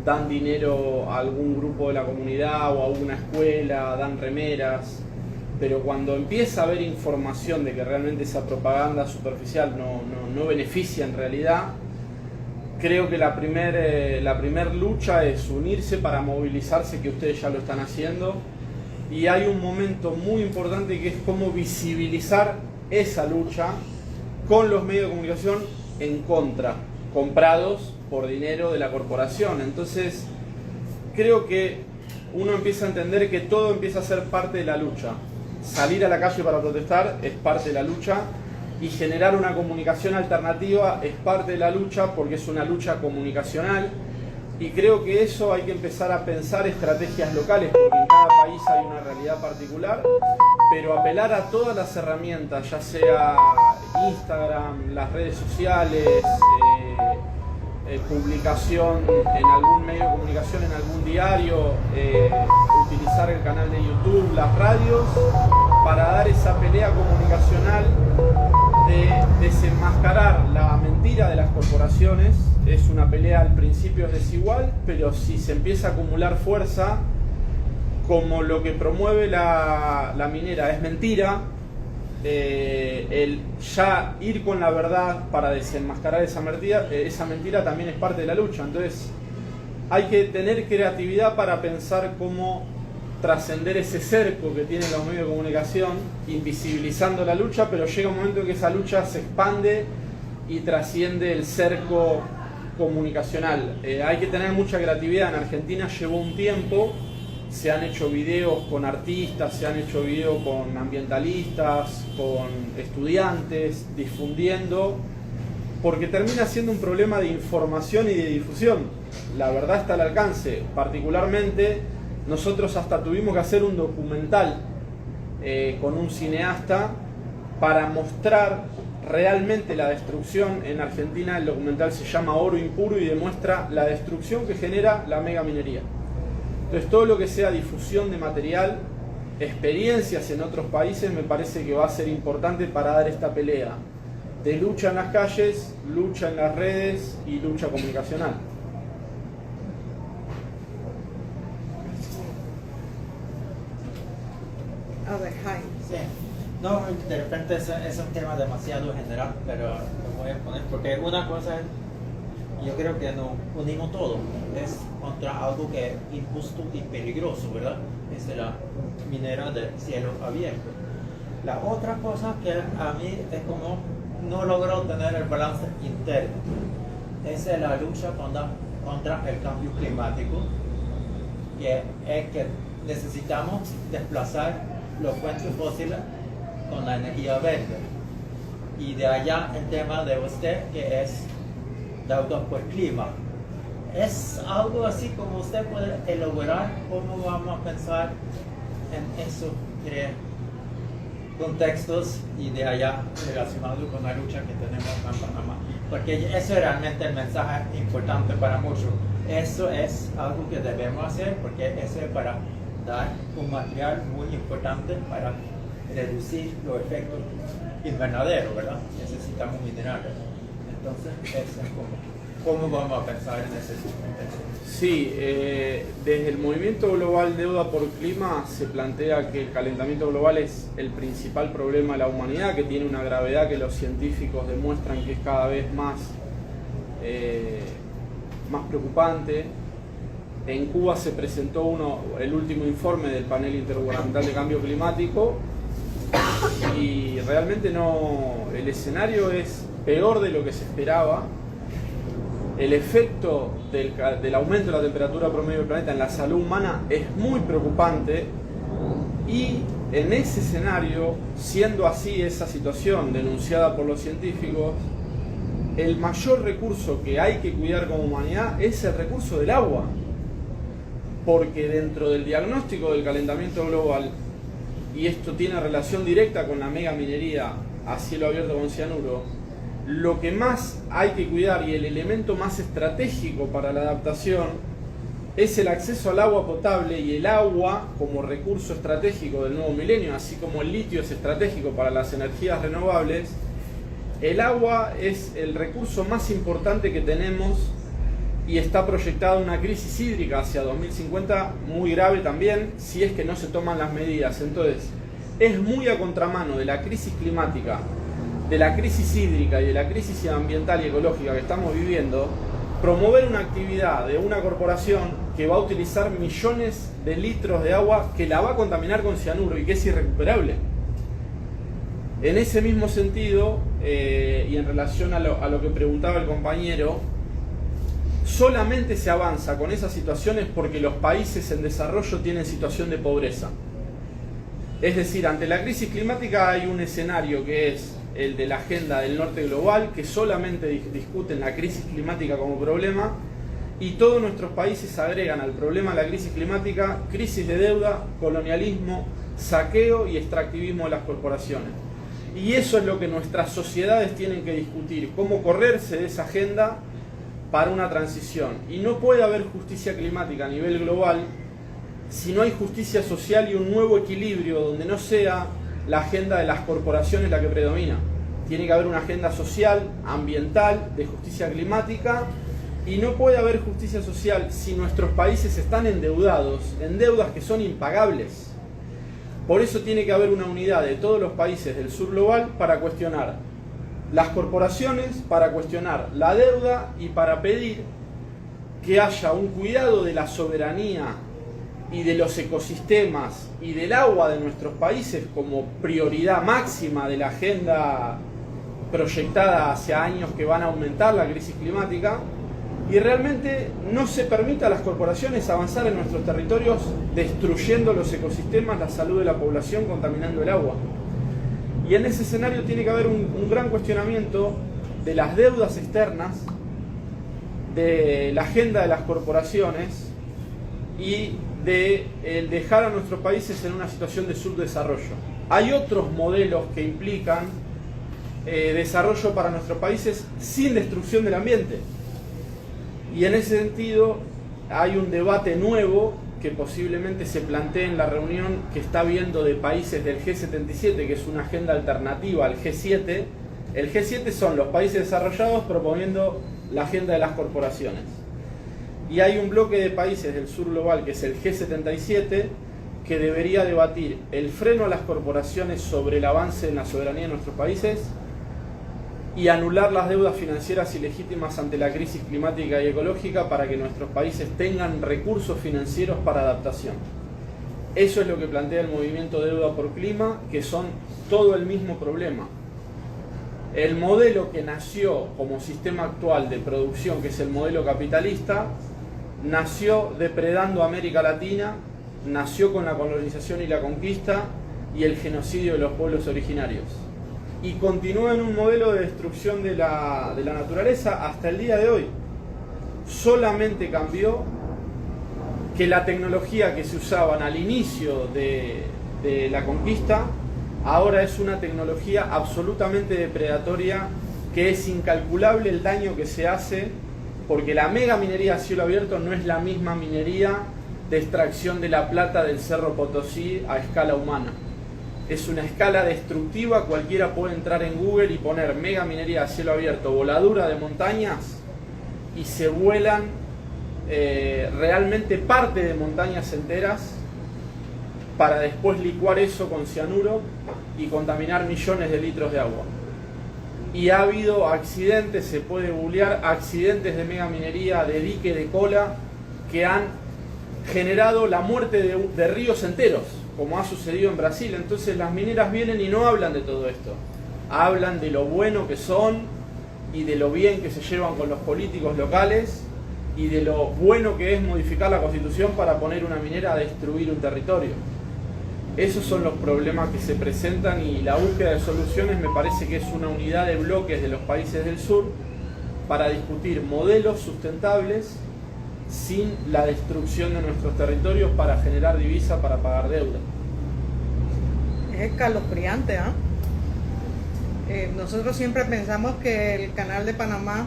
dan dinero a algún grupo de la comunidad o a alguna escuela, dan remeras, pero cuando empieza a haber información de que realmente esa propaganda superficial no beneficia en realidad, creo que la primer lucha es unirse para movilizarse, que ustedes ya lo están haciendo, y hay un momento muy importante que es cómo visibilizar esa lucha con los medios de comunicación en contra, comprados por dinero de la corporación. Entonces creo que uno empieza a entender que todo empieza a ser parte de la lucha. Salir a la calle para protestar es parte de la lucha, y generar una comunicación alternativa es parte de la lucha, porque es una lucha comunicacional, y creo que eso hay que empezar a pensar estrategias locales, porque en cada país hay una realidad particular, pero apelar a todas las herramientas, ya sea Instagram, las redes sociales, publicación en algún medio de comunicación, en algún diario, utilizar el canal de YouTube, las radios, para dar esa pelea comunicacional de desenmascarar la mentira de las corporaciones. Es una pelea, al principio es desigual, pero si se empieza a acumular fuerza, como lo que promueve la minera es mentira, el ya ir con la verdad para desenmascarar esa mentira también es parte de la lucha. Entonces hay que tener creatividad para pensar cómo trascender ese cerco que tienen los medios de comunicación, invisibilizando la lucha, pero llega un momento en que esa lucha se expande y trasciende el cerco comunicacional. Hay que tener mucha creatividad. En Argentina llevó un tiempo, se han hecho videos con artistas, se han hecho videos con ambientalistas, con estudiantes, difundiendo, porque termina siendo un problema de información y de difusión. La verdad está al alcance. Particularmente, nosotros hasta tuvimos que hacer un documental con un cineasta para mostrar realmente la destrucción en Argentina. El documental se llama Oro Impuro y demuestra la destrucción que genera la megaminería. Entonces, todo lo que sea difusión de material, experiencias en otros países, me parece que va a ser importante para dar esta pelea de lucha en las calles, lucha en las redes y lucha comunicacional. A ver, Jaime. Sí. No, de repente es un tema demasiado general, pero lo voy a poner porque una cosa es, yo creo que nos unimos todos, es contra algo que es injusto y peligroso, ¿verdad? Es la minera de cielo abierto. La otra cosa que a mí es como no logro tener el balance interno, es la lucha contra el cambio climático, que es que necesitamos desplazar los fuentes fósiles con la energía verde. Y de allá el tema de usted, que es deuda por clima. Es algo así como usted puede elaborar cómo vamos a pensar en esos contextos y de allá relacionado con la lucha que tenemos en Panamá. Porque eso es realmente el mensaje importante para muchos. Eso es algo que debemos hacer porque eso es para dar un material muy importante para reducir los efectos invernaderos, ¿verdad? Necesitamos minerales. Entonces, eso es cómo vamos a pensar en ese contexto. Sí, desde el movimiento global Deuda por Clima se plantea que el calentamiento global es el principal problema de la humanidad, que tiene una gravedad que los científicos demuestran que es cada vez más preocupante. En Cuba se presentó el último informe del panel intergubernamental de cambio climático, y realmente no, el escenario es peor de lo que se esperaba. El efecto del aumento de la temperatura promedio del planeta en la salud humana es muy preocupante, y en ese escenario, siendo así esa situación denunciada por los científicos, el mayor recurso que hay que cuidar como humanidad es el recurso del agua, porque dentro del diagnóstico del calentamiento global, y esto tiene relación directa con la megaminería a cielo abierto con cianuro, lo que más hay que cuidar y el elemento más estratégico para la adaptación es el acceso al agua potable, y el agua como recurso estratégico del nuevo milenio, así como el litio es estratégico para las energías renovables. El agua es el recurso más importante que tenemos, y está proyectada una crisis hídrica hacia 2050 muy grave también, si es que no se toman las medidas. Entonces, es muy a contramano de la crisis climática, de la crisis hídrica y de la crisis ambiental y ecológica que estamos viviendo, promover una actividad de una corporación que va a utilizar millones de litros de agua, que la va a contaminar con cianuro y que es irrecuperable. En ese mismo sentido, y en relación a lo que preguntaba el compañero, solamente se avanza con esas situaciones porque los países en desarrollo tienen situación de pobreza. Es decir, ante la crisis climática hay un escenario que es el de la agenda del norte global, que solamente discuten la crisis climática como problema, y todos nuestros países agregan al problema de la crisis climática crisis de deuda, colonialismo, saqueo y extractivismo de las corporaciones. Y eso es lo que nuestras sociedades tienen que discutir, cómo correrse de esa agenda para una transición. Y no puede haber justicia climática a nivel global si no hay justicia social y un nuevo equilibrio donde no sea la agenda de las corporaciones la que predomina. Tiene que haber una agenda social, ambiental, de justicia climática, y no puede haber justicia social si nuestros países están endeudados, en deudas que son impagables. Por eso tiene que haber una unidad de todos los países del sur global para cuestionar las corporaciones, para cuestionar la deuda y para pedir que haya un cuidado de la soberanía y de los ecosistemas y del agua de nuestros países como prioridad máxima de la agenda proyectada hacia años que van a aumentar la crisis climática, y realmente no se permita a las corporaciones avanzar en nuestros territorios destruyendo los ecosistemas, la salud de la población, contaminando el agua. Y en ese escenario tiene que haber un gran cuestionamiento de las deudas externas, de la agenda de las corporaciones y de dejar a nuestros países en una situación de subdesarrollo. Hay otros modelos que implican desarrollo para nuestros países sin destrucción del ambiente. Y en ese sentido hay un debate nuevo que posiblemente se plantee en la reunión que está habiendo de países del G77, que es una agenda alternativa al G7. El G7 son los países desarrollados proponiendo la agenda de las corporaciones. Y hay un bloque de países del sur global, que es el G77, que debería debatir el freno a las corporaciones sobre el avance en la soberanía de nuestros países y anular las deudas financieras ilegítimas ante la crisis climática y ecológica para que nuestros países tengan recursos financieros para adaptación. Eso es lo que plantea el movimiento Deuda por Clima, que son todo el mismo problema. El modelo que nació como sistema actual de producción, que es el modelo capitalista, nació depredando a América Latina, nació con la colonización y la conquista y el genocidio de los pueblos originarios. Y continúa en un modelo de destrucción de la naturaleza hasta el día de hoy. Solamente cambió que la tecnología que se usaban al inicio de la conquista ahora es una tecnología absolutamente depredatoria, que es incalculable el daño que se hace, porque la mega minería a cielo abierto no es la misma minería de extracción de la plata del Cerro Potosí a escala humana. Es una escala destructiva. Cualquiera puede entrar en Google y poner mega minería a cielo abierto, voladura de montañas, y se vuelan realmente parte de montañas enteras para después licuar eso con cianuro y contaminar millones de litros de agua. Y ha habido accidentes, se puede googlear, accidentes de mega minería, de dique de cola, que han generado la muerte de ríos enteros. como ha sucedido en Brasil. Entonces las mineras vienen y no hablan de todo esto, hablan de lo bueno que son y de lo bien que se llevan con los políticos locales y de lo bueno que es modificar la Constitución para poner una minera a destruir un territorio. Esos son los problemas que se presentan, y la búsqueda de soluciones me parece que es una unidad de bloques de los países del sur para discutir modelos sustentables sin la destrucción de nuestros territorios para generar divisa para pagar deuda. Es escalofriante, ¿ah? Nosotros siempre pensamos que el Canal de Panamá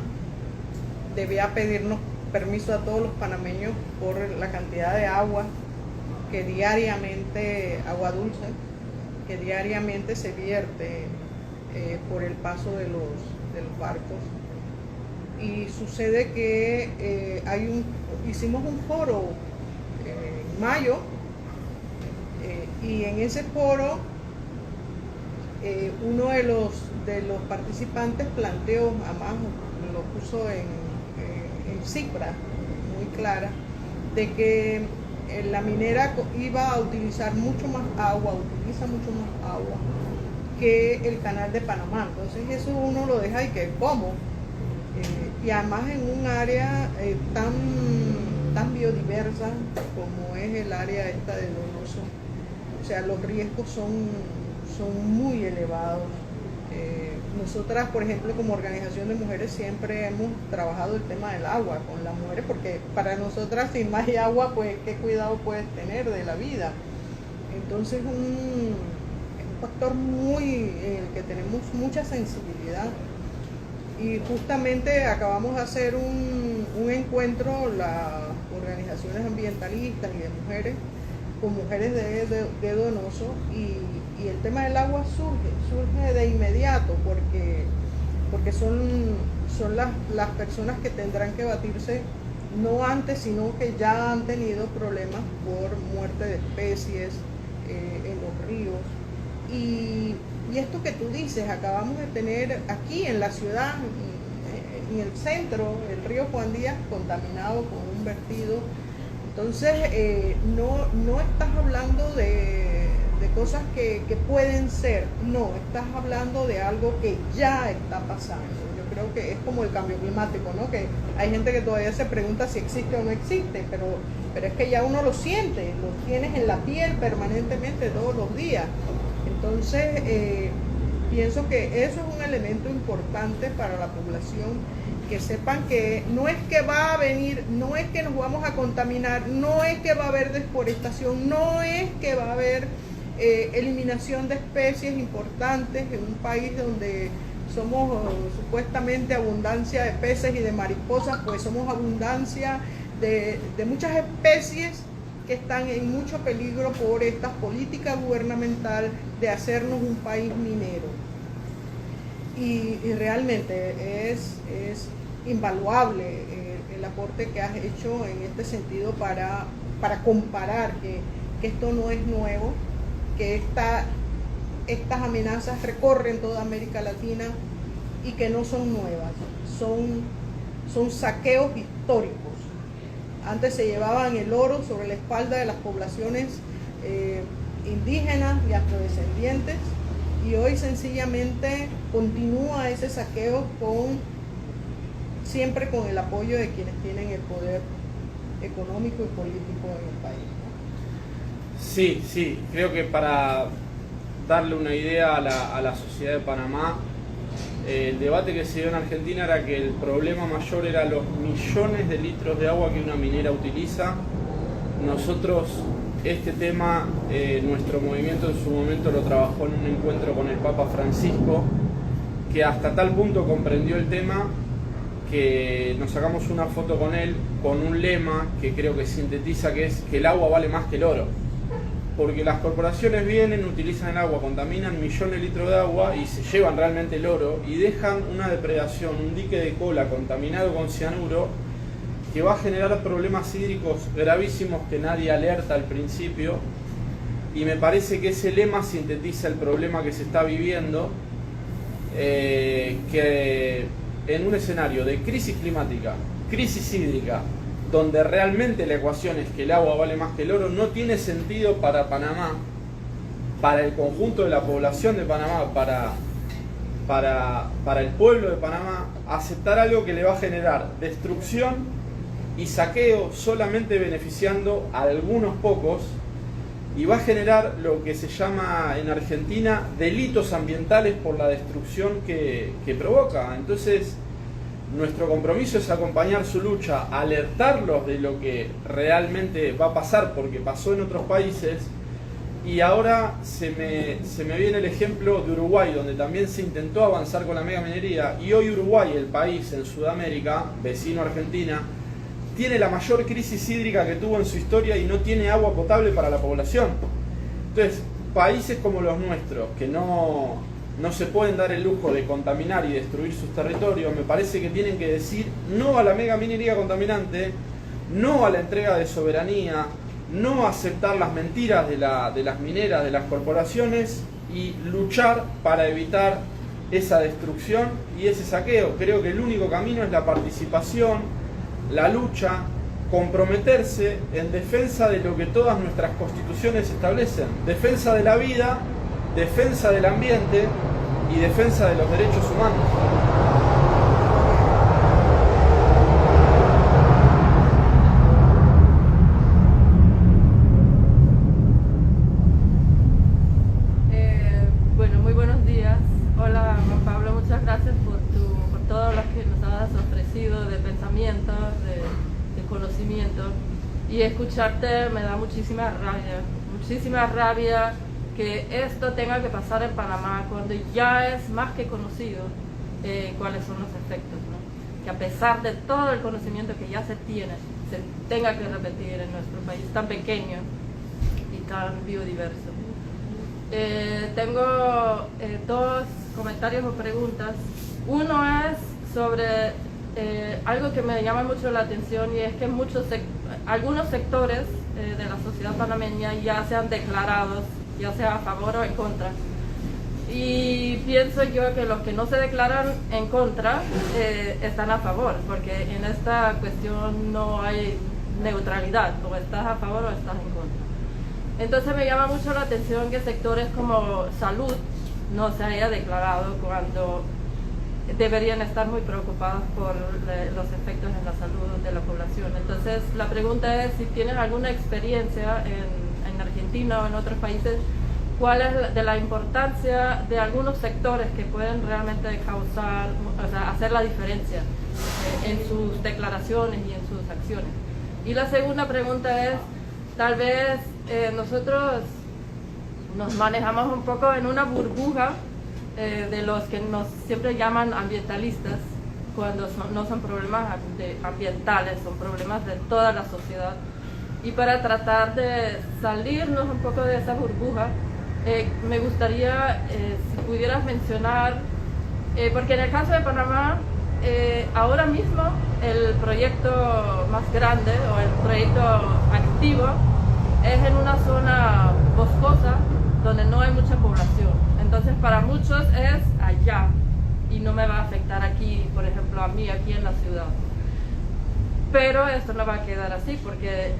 debía pedirnos permiso a todos los panameños por la cantidad de agua que diariamente, agua dulce, que diariamente se vierte por el paso de los barcos. Y sucede que hicimos un foro en mayo, y en ese foro uno de los participantes planteó, además lo puso en cifras muy claras, de que la minera iba a utilizar mucho más agua, utiliza mucho más agua que el Canal de Panamá. Entonces eso uno lo deja y que ¿cómo? Y además en un área tan biodiversa como es el área esta de Donoso, o sea, los riesgos son muy elevados. Nosotras, por ejemplo, como organización de mujeres siempre hemos trabajado el tema del agua con las mujeres, porque para nosotras si no hay agua, pues qué cuidado puedes tener de la vida. Entonces es un factor en el que tenemos mucha sensibilidad. Y justamente acabamos de hacer un encuentro, las organizaciones ambientalistas y de mujeres, con mujeres de Donoso, y el tema del agua surge de inmediato, porque son las personas que tendrán que batirse no antes, sino que ya han tenido problemas por muerte de especies en los ríos. Y esto que tú dices, acabamos de tener aquí en la ciudad, en el centro, el río Juan Díaz contaminado con un vertido. Entonces, no estás hablando de cosas que pueden ser, no, estás hablando de algo que ya está pasando. Yo creo que es como el cambio climático, ¿no? Que hay gente que todavía se pregunta si existe o no existe, pero es que ya uno lo siente, lo tienes en la piel permanentemente todos los días. Entonces, pienso que eso es un elemento importante para la población, que sepan que no es que va a venir, no es que nos vamos a contaminar, no es que va a haber deforestación, no es que va a haber eliminación de especies importantes en un país donde somos supuestamente abundancia de peces y de mariposas, pues somos abundancia de muchas especies que están en mucho peligro por esta política gubernamental de hacernos un país minero. Y realmente es invaluable el aporte que has hecho en este sentido para comparar que esto no es nuevo, que estas amenazas recorren toda América Latina y que no son nuevas, son saqueos históricos. Antes se llevaban el oro sobre la espalda de las poblaciones indígenas y afrodescendientes, y hoy sencillamente continúa ese saqueo siempre con el apoyo de quienes tienen el poder económico y político en el país, ¿no? Sí, creo que para darle una idea a la sociedad de Panamá, el debate que se dio en Argentina era que el problema mayor era los millones de litros de agua que una minera utiliza. Nosotros este tema, nuestro movimiento en su momento lo trabajó en un encuentro con el Papa Francisco, que hasta tal punto comprendió el tema que nos sacamos una foto con él con un lema que creo que sintetiza, que es que el agua vale más que el oro. Porque las corporaciones vienen, utilizan el agua, contaminan millones de litros de agua y se llevan realmente el oro y dejan una depredación, un dique de cola contaminado con cianuro que va a generar problemas hídricos gravísimos que nadie alerta al principio, y me parece que ese lema sintetiza el problema que se está viviendo, que en un escenario de crisis climática, crisis hídrica, donde realmente la ecuación es que el agua vale más que el oro, no tiene sentido para Panamá para el conjunto de la población de Panamá, para el pueblo de Panamá, aceptar algo que le va a generar destrucción y saqueo solamente beneficiando a algunos pocos, y va a generar lo que se llama en Argentina delitos ambientales por la destrucción que provoca. Entonces, nuestro compromiso es acompañar su lucha, alertarlos de lo que realmente va a pasar, porque pasó en otros países. Y ahora se me viene el ejemplo de Uruguay, donde también se intentó avanzar con la megaminería, y hoy Uruguay, el país en Sudamérica, vecino a Argentina, tiene la mayor crisis hídrica que tuvo en su historia y no tiene agua potable para la población. Entonces, países como los nuestros, que no se pueden dar el lujo de contaminar y destruir sus territorios, me parece que tienen que decir no a la megaminería contaminante, no a la entrega de soberanía, no aceptar las mentiras de las mineras, de las corporaciones, y luchar para evitar esa destrucción y ese saqueo. Creo que el único camino es la participación, la lucha, comprometerse en defensa de lo que todas nuestras constituciones establecen: defensa de la vida, defensa del ambiente y defensa de los derechos humanos. Bueno, muy buenos días. Hola Juan Pablo, muchas gracias por todo lo que nos has ofrecido de pensamientos, de conocimiento. Y escucharte me da muchísima rabia que esto tenga que pasar en Panamá cuando ya es más que conocido cuáles son los efectos, ¿no? Que a pesar de todo el conocimiento que ya se tiene, se tenga que repetir en nuestro país tan pequeño y tan biodiverso. Tengo dos comentarios o preguntas. Uno es sobre algo que me llama mucho la atención, y es que algunos sectores de la sociedad panameña ya se han declarado, ya sea a favor o en contra. Y pienso yo que los que no se declaran en contra están a favor, porque en esta cuestión no hay neutralidad, o estás a favor o estás en contra. Entonces me llama mucho la atención que sectores como salud no se haya declarado, cuando deberían estar muy preocupados por los efectos en la salud de la población. Entonces la pregunta es si tienen alguna experiencia en Argentina o en otros países, cuál es de la importancia de algunos sectores que pueden realmente causar, o sea, hacer la diferencia en sus declaraciones y en sus acciones. Y la segunda pregunta es, tal vez nosotros nos manejamos un poco en una burbuja de los que nos siempre llaman ambientalistas, cuando no son problemas ambientales, son problemas de toda la sociedad. Y para tratar de salirnos un poco de esa burbuja, me gustaría si pudieras mencionar, porque en el caso de Panamá, ahora mismo el proyecto más grande o el proyecto activo es en una zona boscosa donde no hay mucha población. Entonces para muchos es allá y no me va a afectar aquí, por ejemplo a mí aquí en la ciudad. Pero esto no va a quedar así, porque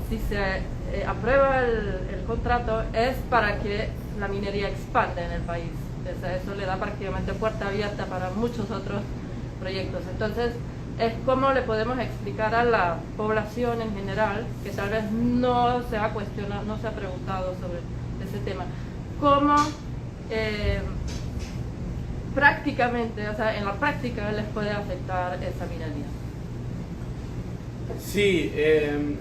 si se aprueba el contrato es para que la minería expande en el país. O sea, eso le da prácticamente puerta abierta para muchos otros proyectos. Entonces es cómo le podemos explicar a la población en general, que tal vez no se ha cuestionado, no se ha preguntado sobre ese tema, cómo prácticamente, o sea, en la práctica les puede afectar esa minería. Sí,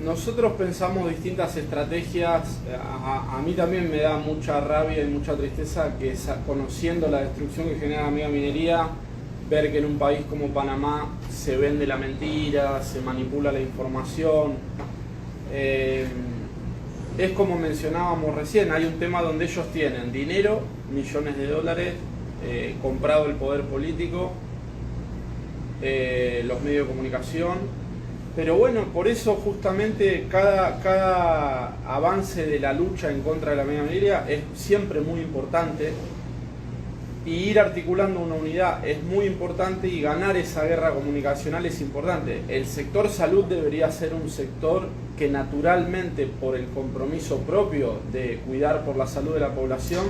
nosotros pensamos distintas estrategias. A mí también me da mucha rabia y mucha tristeza que, conociendo la destrucción que genera la megaminería, ver que en un país como Panamá se vende la mentira, se manipula la información. Es como mencionábamos recién, hay un tema donde ellos tienen dinero, millones de dólares, comprado el poder político, los medios de comunicación. Pero bueno, por eso justamente cada avance de la lucha en contra de la megaminería es siempre muy importante, y ir articulando una unidad es muy importante, y ganar esa guerra comunicacional es importante. El sector salud debería ser un sector que naturalmente, por el compromiso propio de cuidar por la salud de la población,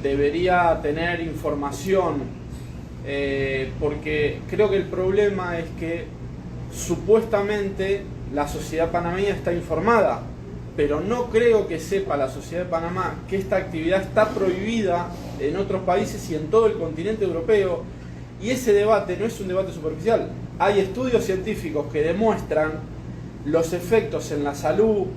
debería tener información, porque creo que el problema es que supuestamente la sociedad panameña está informada, pero no creo que sepa la sociedad de Panamá que esta actividad está prohibida en otros países y en todo el continente europeo, y ese debate no es un debate superficial. Hay estudios científicos que demuestran los efectos en la salud,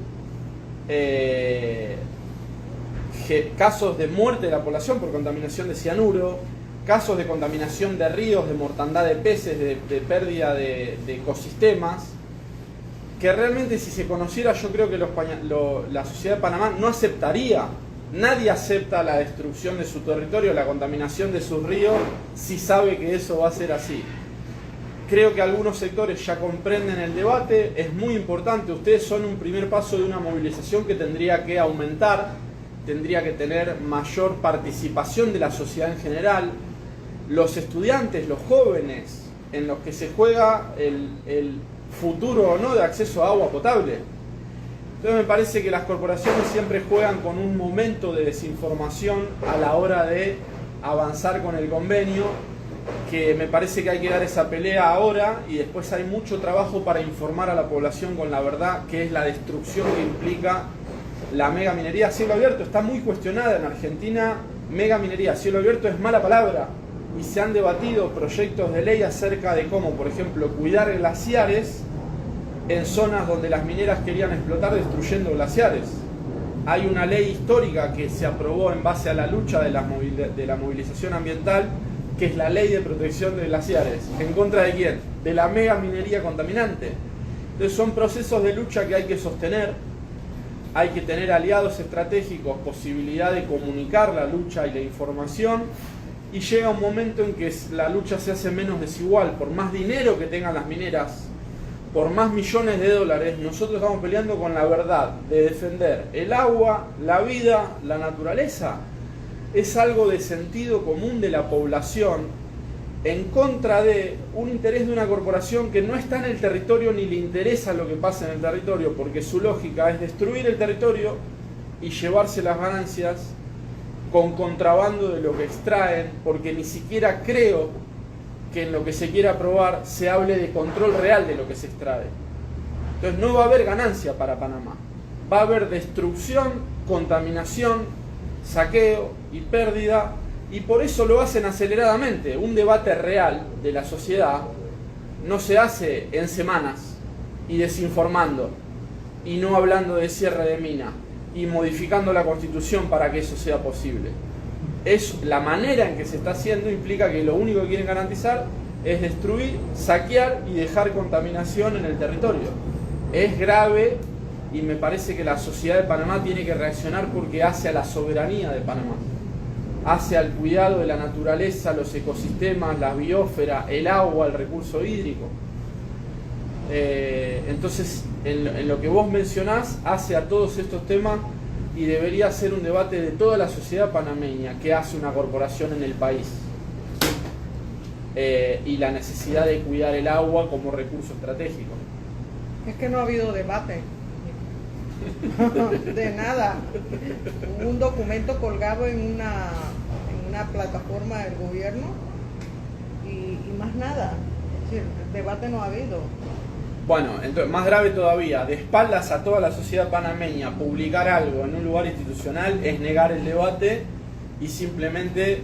casos de muerte de la población por contaminación de cianuro, casos de contaminación de ríos, de mortandad de peces, de pérdida de ecosistemas, que realmente, si se conociera, yo creo que la sociedad de Panamá no aceptaría. Nadie acepta la destrucción de su territorio, la contaminación de sus ríos, si sabe que eso va a ser así. Creo que algunos sectores ya comprenden el debate, es muy importante. Ustedes son un primer paso de una movilización que tendría que aumentar, tendría que tener mayor participación de la sociedad en general. Los estudiantes, los jóvenes, en los que se juega el futuro o no de acceso a agua potable. Entonces me parece que las corporaciones siempre juegan con un momento de desinformación a la hora de avanzar con el convenio, que me parece que hay que dar esa pelea ahora, y después hay mucho trabajo para informar a la población con la verdad, que es la destrucción que implica la megaminería a cielo abierto. Está muy cuestionada en Argentina. Megaminería a cielo abierto es mala palabra, y se han debatido proyectos de ley acerca de cómo, por ejemplo, cuidar glaciares en zonas donde las mineras querían explotar destruyendo glaciares. Hay una ley histórica que se aprobó en base a la lucha de la movilización ambiental, que es la Ley de Protección de Glaciares. ¿En contra de quién? De la megaminería contaminante. Entonces son procesos de lucha que hay que sostener, hay que tener aliados estratégicos, posibilidad de comunicar la lucha y la información, y llega un momento en que la lucha se hace menos desigual. Por más dinero que tengan las mineras, por más millones de dólares, nosotros estamos peleando con la verdad de defender el agua, la vida, la naturaleza. Es algo de sentido común de la población, en contra de un interés de una corporación que no está en el territorio ni le interesa lo que pasa en el territorio, porque su lógica es destruir el territorio y llevarse las ganancias con contrabando de lo que extraen, porque ni siquiera creo que en lo que se quiera aprobar se hable de control real de lo que se extrae. Entonces no va a haber ganancia para Panamá, va a haber destrucción, contaminación, saqueo y pérdida, y por eso lo hacen aceleradamente. Un debate real de la sociedad no se hace en semanas y desinformando y no hablando de cierre de mina y modificando la Constitución para que eso sea posible. Es la manera en que se está haciendo, implica que lo único que quieren garantizar es destruir, saquear y dejar contaminación en el territorio. Es grave, y me parece que la sociedad de Panamá tiene que reaccionar, porque hace a la soberanía de Panamá, hace al cuidado de la naturaleza, los ecosistemas, la biosfera, el agua, el recurso hídrico. Entonces, en lo que vos mencionás, hace a todos estos temas, y debería ser un debate de toda la sociedad panameña que hace una corporación en el país, y la necesidad de cuidar el agua como recurso estratégico. Es que no ha habido debate. De nada. Hubo un documento colgado en una plataforma del gobierno y más nada. Es decir, debate no ha habido. Bueno, entonces, más grave todavía, de espaldas a toda la sociedad panameña, publicar algo en un lugar institucional es negar el debate y simplemente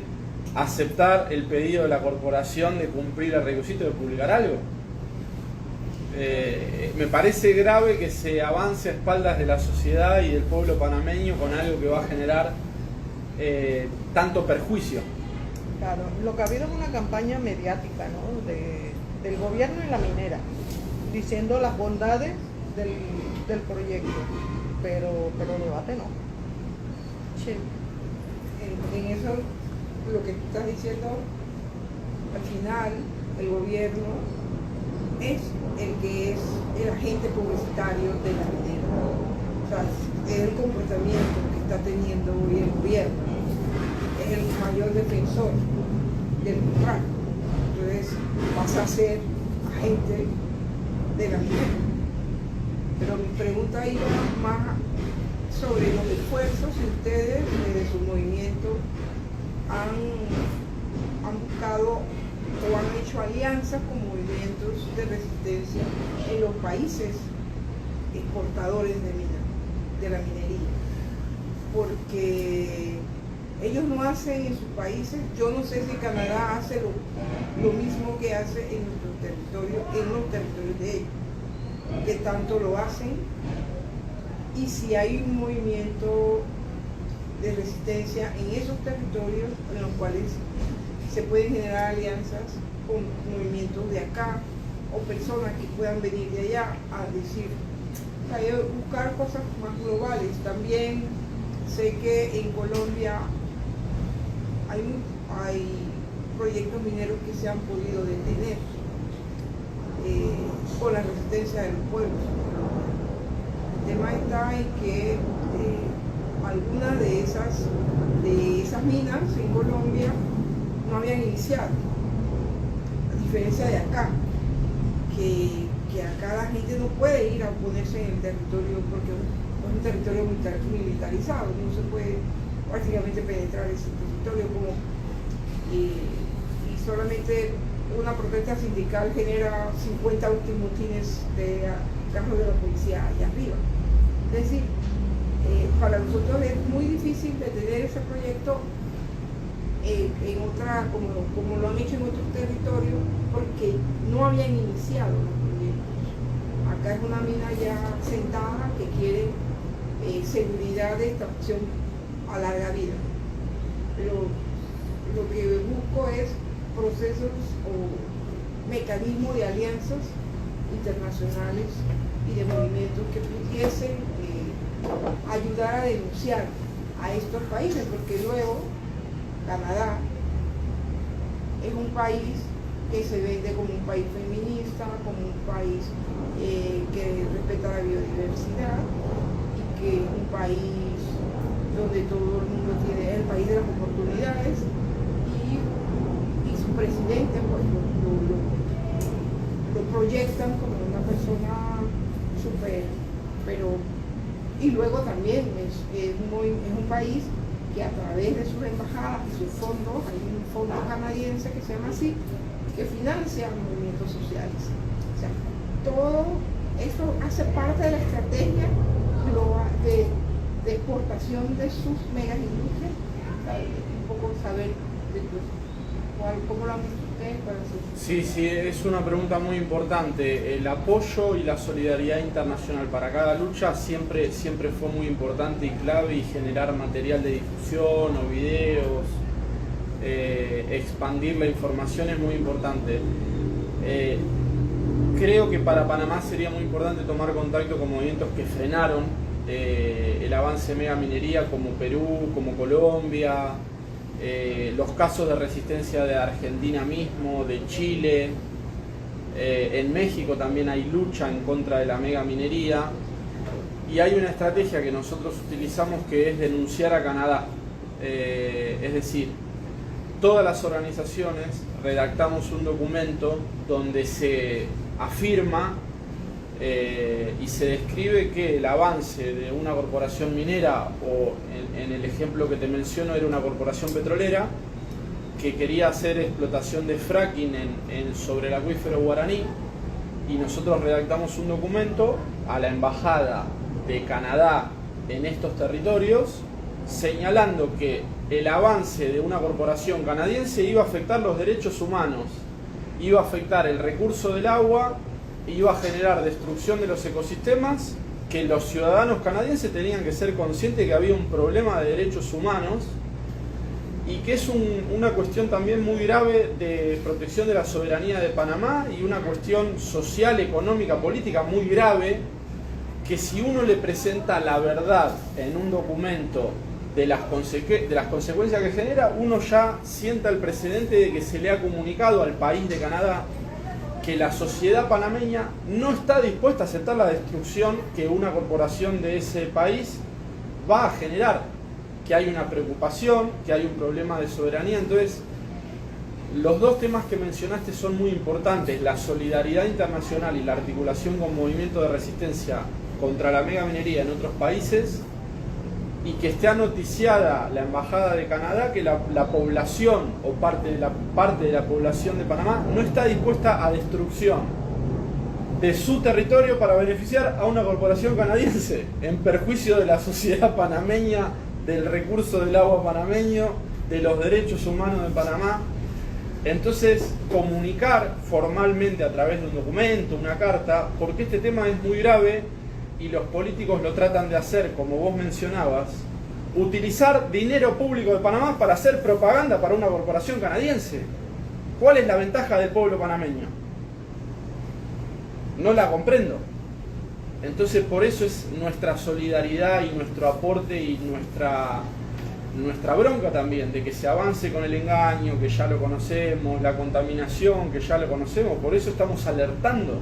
aceptar el pedido de la corporación de cumplir el requisito de publicar algo. Me parece grave que se avance a espaldas de la sociedad y del pueblo panameño con algo que va a generar tanto perjuicio. Claro, lo que ha habido es una campaña mediática, ¿no? del gobierno y la minera, diciendo las bondades del proyecto, pero debate no. Sí. En eso, lo que tú estás diciendo, al final, el gobierno es el que es el agente publicitario de la minera. O sea, es el comportamiento que está teniendo hoy el gobierno. Es el mayor defensor del contrato. Entonces vas a ser agente de la minera. Pero mi pregunta iba más sobre los esfuerzos que ustedes desde su movimiento han buscado o han hecho alianzas con movimientos de resistencia en los países exportadores de la minería. Porque ellos no hacen en sus países, yo no sé si Canadá hace lo mismo que hace en nuestro territorio, en los territorios de ellos, que tanto lo hacen, y si hay un movimiento de resistencia en esos territorios en los cuales se pueden generar alianzas con movimientos de acá o personas que puedan venir de allá a decir, buscar cosas más globales. También sé que en Colombia hay proyectos mineros que se han podido detener con la resistencia de los pueblos. El tema está en que algunas de esas minas en Colombia no habían iniciado, a diferencia de acá, que acá la gente no puede ir a oponerse en el territorio porque es un territorio militarizado, no se puede prácticamente penetrar ese territorio y solamente una protesta sindical genera 50 motines de carros de la policía allá arriba. Es decir, para nosotros es muy difícil detener ese proyecto en otra, como lo han hecho en otros territorios, porque no habían iniciado los proyectos. Acá es una mina ya sentada que quiere seguridad de extracción a larga vida. Pero lo que busco es procesos o mecanismos de alianzas internacionales y de movimientos que pudiesen ayudar a denunciar a estos países, porque luego Canadá es un país que se vende como un país feminista, como un país que respeta la biodiversidad y que es un país donde todo el mundo tiene el país de las oportunidades y su presidente pues lo proyectan como una persona super, y luego también es un país que a través de sus embajadas y sus fondos, hay un fondo canadiense que se llama así, que financia movimientos sociales. O sea, todo eso hace parte de la estrategia global de exportación de sus megas industrias. Un poco saber cómo lo han visto ustedes para hacer. Sí, es una pregunta muy importante. El apoyo y la solidaridad internacional para cada lucha siempre fue muy importante y clave, y generar material de difusión o videos, expandir la información es muy importante. Creo que para Panamá sería muy importante tomar contacto con movimientos que frenaron el avance mega minería, como Perú, como Colombia, los casos de resistencia de Argentina mismo, de Chile. En México también hay lucha en contra de la mega minería, y hay una estrategia que nosotros utilizamos que es denunciar a Canadá. Es decir, todas las organizaciones redactamos un documento donde se afirma y se describe que el avance de una corporación minera, o en el ejemplo que te menciono era una corporación petrolera que quería hacer explotación de fracking sobre el acuífero Guaraní, y nosotros redactamos un documento a la embajada de Canadá en estos territorios señalando que el avance de una corporación canadiense iba a afectar los derechos humanos, iba a afectar el recurso del agua, iba a generar destrucción de los ecosistemas, que los ciudadanos canadienses tenían que ser conscientes que había un problema de derechos humanos, y que es una cuestión también muy grave de protección de la soberanía de Panamá, y una cuestión social, económica, política muy grave, que si uno le presenta la verdad en un documento de las consecuencias que genera, uno ya sienta el precedente de que se le ha comunicado al país de Canadá que la sociedad panameña no está dispuesta a aceptar la destrucción que una corporación de ese país va a generar. que hay una preocupación, que hay un problema de soberanía. Entonces, los dos temas que mencionaste son muy importantes, la solidaridad internacional y la articulación con movimientos de resistencia contra la megaminería en otros países, y que esté noticiada la Embajada de Canadá que la población o parte de la población de Panamá no está dispuesta a destrucción de su territorio para beneficiar a una corporación canadiense, en perjuicio de la sociedad panameña, del recurso del agua panameño, de los derechos humanos de Panamá. Entonces, comunicar formalmente a través de un documento, una carta, porque este tema es muy grave y los políticos lo tratan de hacer, como vos mencionabas, utilizar dinero público de Panamá para hacer propaganda para una corporación canadiense. ¿Cuál es la ventaja del pueblo panameño? No la comprendo. Entonces, por eso es nuestra solidaridad y nuestro aporte y nuestra bronca también, de que se avance con el engaño, que ya lo conocemos, la contaminación, que ya lo conocemos. Por eso estamos alertando.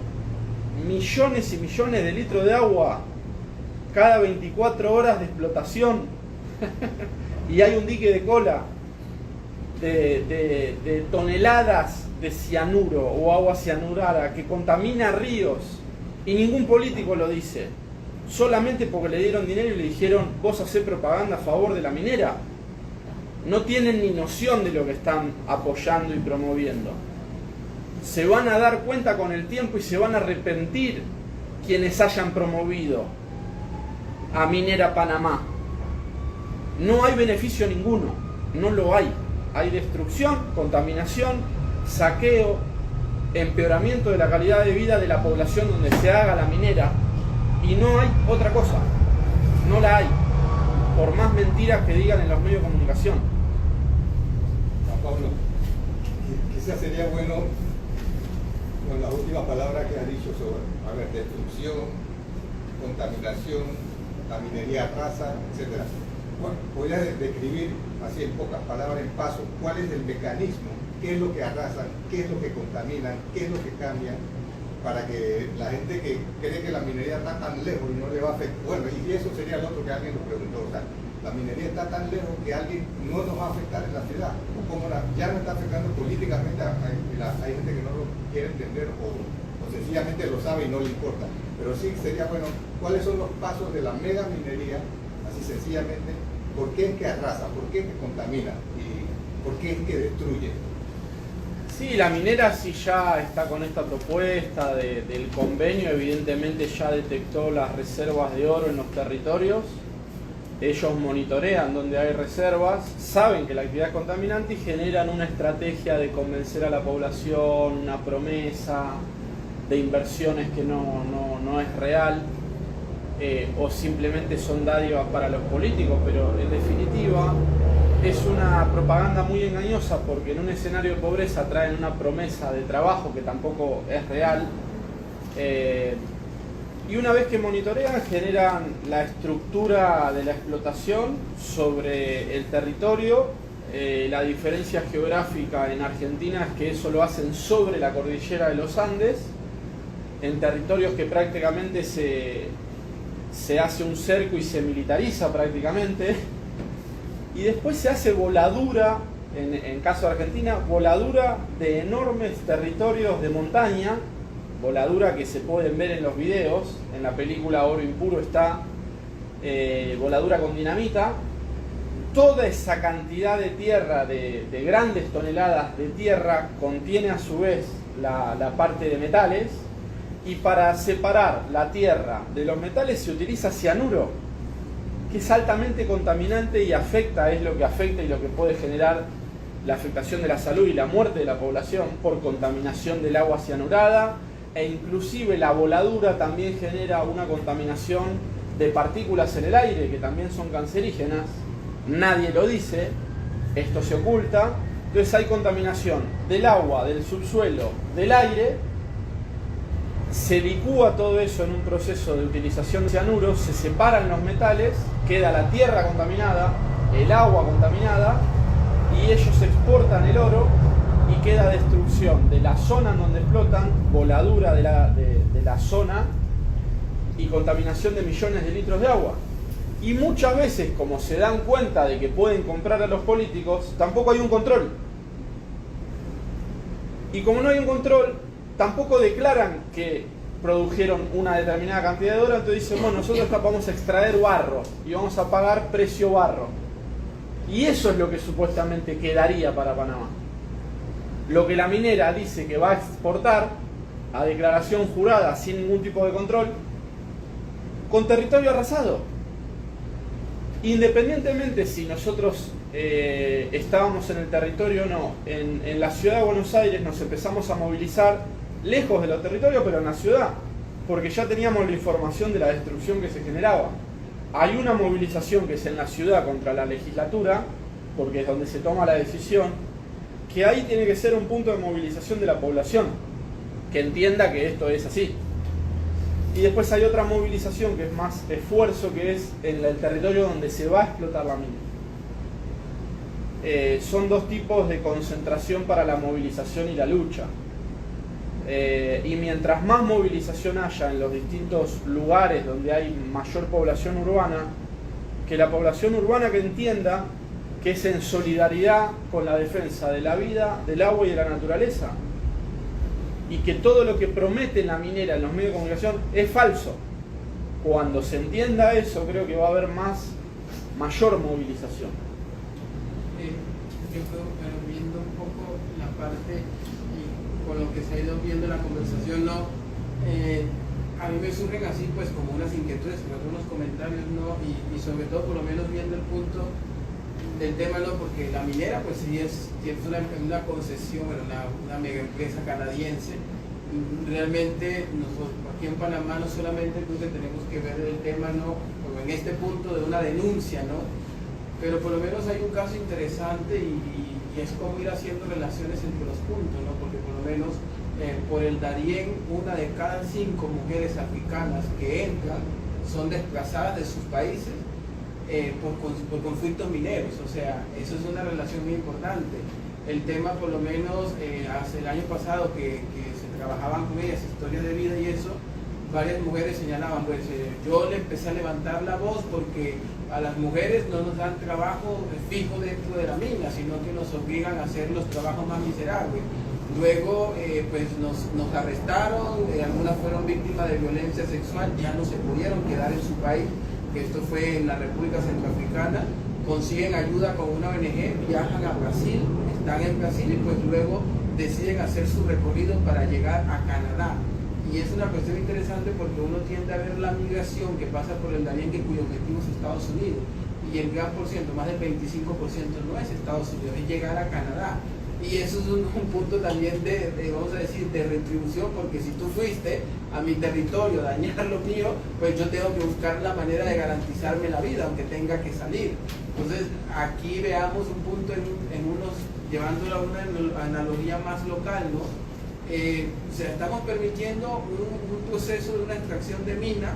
Millones y millones de litros de agua cada 24 horas de explotación y hay un dique de cola de toneladas de cianuro o agua cianurada que contamina ríos y ningún político lo dice, solamente porque le dieron dinero y le dijeron vos hacés propaganda a favor de la minera. No tienen ni noción de lo que están apoyando y promoviendo. Se van a dar cuenta con el tiempo y se van a arrepentir quienes hayan promovido a Minera Panamá. No hay beneficio ninguno, no lo hay. Hay destrucción, contaminación, saqueo, empeoramiento de la calidad de vida de la población donde se haga la minera, y no hay otra cosa, no la hay, por más mentiras que digan en los medios de comunicación. Juan Pablo, quizás sería bueno con las últimas palabras que has dicho sobre, destrucción, contaminación, la minería rasa, etc. Bueno, ¿podrías describir, así en pocas palabras, en paso, cuál es el mecanismo, qué es lo que arrasan, qué es lo que contaminan, qué es lo que cambian, para que la gente que cree que la minería está tan lejos y no le va a afectar? Bueno, y eso sería lo otro que alguien nos preguntó, o sea, la minería está tan lejos que alguien no nos va a afectar en la ciudad, o como ya no está afectando políticamente, hay gente que no lo quiere entender o sencillamente lo sabe y no le importa. Pero sí sería bueno, ¿cuáles son los pasos de la mega minería, así sencillamente? ¿Por qué es que arrasa? ¿Por qué es que contamina? ¿Y por qué es que destruye? Sí, la minera sí ya está con esta propuesta del convenio, evidentemente ya detectó las reservas de oro en los territorios. Ellos monitorean donde hay reservas, saben que la actividad es contaminante y generan una estrategia de convencer a la población, una promesa de inversiones que no es real, o simplemente son dádivas para los políticos, pero en definitiva es una propaganda muy engañosa, porque en un escenario de pobreza traen una promesa de trabajo que tampoco es real, y una vez que monitorean generan la estructura de la explotación sobre el territorio. La diferencia geográfica en Argentina es que eso lo hacen sobre la cordillera de los Andes, en territorios que prácticamente se hace un cerco y se militariza prácticamente, y después se hace voladura, en caso de Argentina, voladura de enormes territorios de montaña, voladura que se pueden ver en los videos, en la película Oro Impuro está voladura con dinamita. Toda esa cantidad de tierra, de grandes toneladas de tierra, contiene a su vez la parte de metales, y para separar la tierra de los metales se utiliza cianuro, que es altamente contaminante y afecta, es lo que afecta y lo que puede generar la afectación de la salud y la muerte de la población por contaminación del agua cianurada, e inclusive la voladura también genera una contaminación de partículas en el aire que también son cancerígenas. Nadie lo dice, esto se oculta. Entonces hay contaminación del agua, del subsuelo, del aire. Se licúa todo eso en un proceso de utilización de cianuro, se separan los metales, queda la tierra contaminada, el agua contaminada, y ellos exportan el oro y queda destrucción de la zona en donde explotan, voladura de la zona y contaminación de millones de litros de agua. Y muchas veces, como se dan cuenta de que pueden comprar a los políticos, tampoco hay un control. Y como no hay un control, tampoco declaran que produjeron una determinada cantidad de dólares, entonces dicen, bueno, nosotros vamos a extraer barro y vamos a pagar precio barro. Y eso es lo que supuestamente quedaría para Panamá. Lo que la minera dice que va a exportar a declaración jurada sin ningún tipo de control, con territorio arrasado. Independientemente si nosotros estábamos en el territorio o no, en la ciudad de Buenos Aires nos empezamos a movilizar lejos de los territorios, pero en la ciudad, porque ya teníamos la información de la destrucción que se generaba. Hay una movilización que es en la ciudad contra la legislatura, porque es donde se toma la decisión, que ahí tiene que ser un punto de movilización de la población, que entienda que esto es así. Y después hay otra movilización que es más esfuerzo, que es en el territorio donde se va a explotar la mina. Son dos tipos de concentración para la movilización y la lucha. Y mientras más movilización haya en los distintos lugares donde hay mayor población urbana, que la población urbana que entienda que es en solidaridad con la defensa de la vida, del agua y de la naturaleza, y que todo lo que promete la minera en los medios de comunicación es falso. Cuando se entienda eso, creo que va a haber mayor movilización. Yo creo, pero viendo un poco la parte y con lo que se ha ido viendo la conversación, ¿no? A mí me surgen así pues como unas inquietudes, algunos comentarios, ¿no? Y sobre todo por lo menos viendo el punto del tema, ¿no? Porque la minera pues sí es una concesión, una mega empresa canadiense. Realmente nosotros aquí en Panamá no solamente creo que tenemos que ver el tema, ¿no? Como en este punto de una denuncia, ¿no? Pero por lo menos hay un caso interesante y es como ir haciendo relaciones entre los puntos, ¿no? Porque por lo menos por el Darién, 1 de cada 5 mujeres africanas que entran son desplazadas de sus países por conflictos mineros. O sea, eso es una relación muy importante. El tema, por lo menos, hace el año pasado que se trabajaban con ellas, historias de vida y eso, varias mujeres señalaban, pues yo le empecé a levantar la voz porque a las mujeres no nos dan trabajo fijo dentro de la mina, sino que nos obligan a hacer los trabajos más miserables. Luego pues nos arrestaron, algunas fueron víctimas de violencia sexual, ya no se pudieron quedar en su país, que esto fue en la República Centroafricana, consiguen ayuda con una ONG, viajan a Brasil, están en Brasil y pues luego deciden hacer su recorrido para llegar a Canadá. Y es una cuestión interesante porque uno tiende a ver la migración que pasa por el Darién, cuyo objetivo es Estados Unidos, y el gran por ciento, más del 25% no es Estados Unidos, es llegar a Canadá. Y eso es un punto también de, vamos a decir, de retribución, porque si tú fuiste a mi territorio a dañar lo mío, pues yo tengo que buscar la manera de garantizarme la vida, aunque tenga que salir. Entonces, aquí veamos un punto en unos, llevándolo a una analogía más local, ¿no? O sea, estamos permitiendo un proceso de una extracción de mina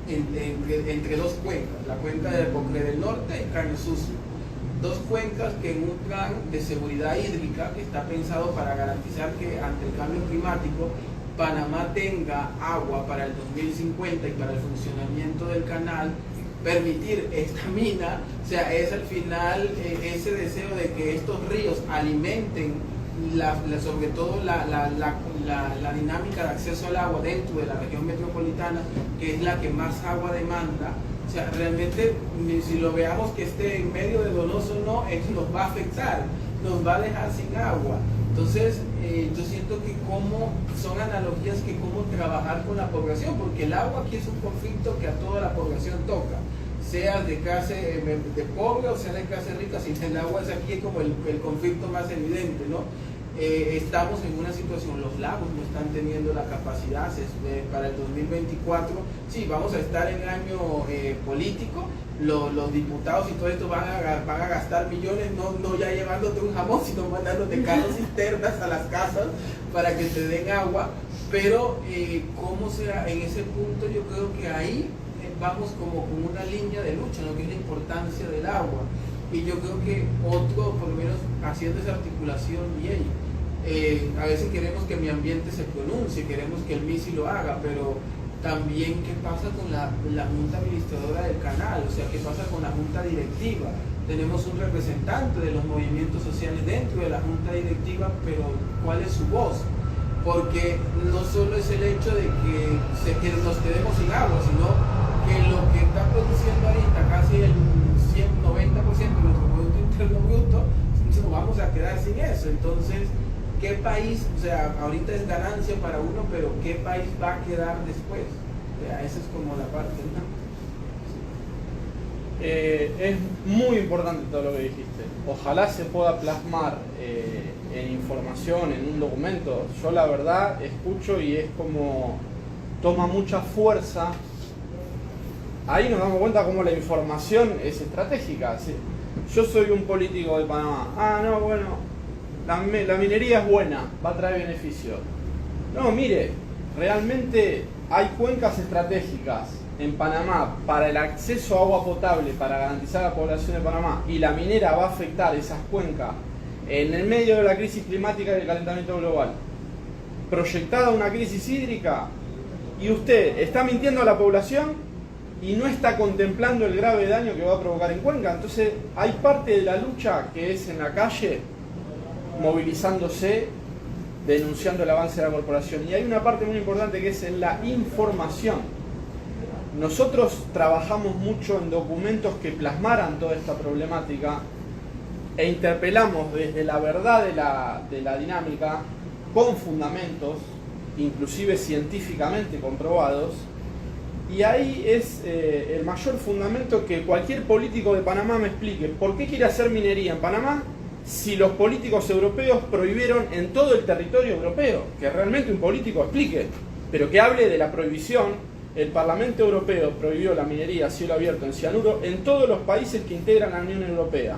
entre dos cuencas, la cuenca del Bocre del Norte y Caño Sucio. Dos cuencas que en un plan de seguridad hídrica que está pensado para garantizar que ante el cambio climático Panamá tenga agua para el 2050 y para el funcionamiento del canal, permitir esta mina, o sea, es al final ese deseo de que estos ríos alimenten sobre todo la dinámica de acceso al agua dentro de la región metropolitana, que es la que más agua demanda. O sea, realmente, si lo veamos que esté en medio de Donoso, no, eso nos va a afectar, nos va a dejar sin agua. Entonces, yo siento que como son analogías que cómo trabajar con la población, porque el agua aquí es un conflicto que a toda la población toca, sea de clase de pobre o sea de clase rica. Sin el agua es aquí como el conflicto más evidente, ¿no? Estamos en una situación, los lagos no están teniendo la capacidad para el 2024, sí, vamos a estar en año político, los diputados y todo esto van a gastar millones, no ya llevándote un jamón, sino mandándote carros cisternas a las casas para que te den agua, pero cómo será en ese punto, yo creo que ahí vamos como con una línea de lucha, ¿no? Que es la importancia del agua. Y yo creo que otro, por lo menos haciendo esa articulación bien, a veces queremos que mi ambiente se pronuncie, queremos que el MISI lo haga, pero también qué pasa con la junta administradora del canal, o sea, qué pasa con la junta directiva. Tenemos un representante de los movimientos sociales dentro de la junta directiva, pero ¿cuál es su voz? Porque no solo es el hecho de que nos quedemos sin agua, sino que lo que está produciendo ahorita casi el 90% de nuestro Producto Interno Bruto, nos vamos a quedar sin eso. Entonces, ¿qué país, o sea, ahorita es ganancia para uno, pero qué país va a quedar después? O sea, esa es como la parte, ¿no? Es muy importante todo lo que dijiste. Ojalá se pueda plasmar en información, en un documento. Yo la verdad escucho y es como toma mucha fuerza. Ahí nos damos cuenta cómo la información es estratégica. ¿Sí? Yo soy un político de Panamá. Ah, no, bueno, la minería es buena, va a traer beneficios. No, mire, realmente hay cuencas estratégicas en Panamá para el acceso a agua potable para garantizar a la población de Panamá, y la minera va a afectar esas cuencas en el medio de la crisis climática y del calentamiento global, proyectada una crisis hídrica, y usted está mintiendo a la población y no está contemplando el grave daño que va a provocar en Cuenca. Entonces hay parte de la lucha que es en la calle, movilizándose, denunciando el avance de la corporación, y hay una parte muy importante que es en la información. Nosotros trabajamos mucho en documentos que plasmaran toda esta problemática e interpelamos desde la verdad de la dinámica con fundamentos, inclusive científicamente comprobados, y ahí es el mayor fundamento que cualquier político de Panamá me explique por qué quiere hacer minería en Panamá si los políticos europeos prohibieron en todo el territorio europeo. Que realmente un político explique, pero que hable de la prohibición. El Parlamento Europeo prohibió la minería a cielo abierto en cianuro en todos los países que integran la Unión Europea,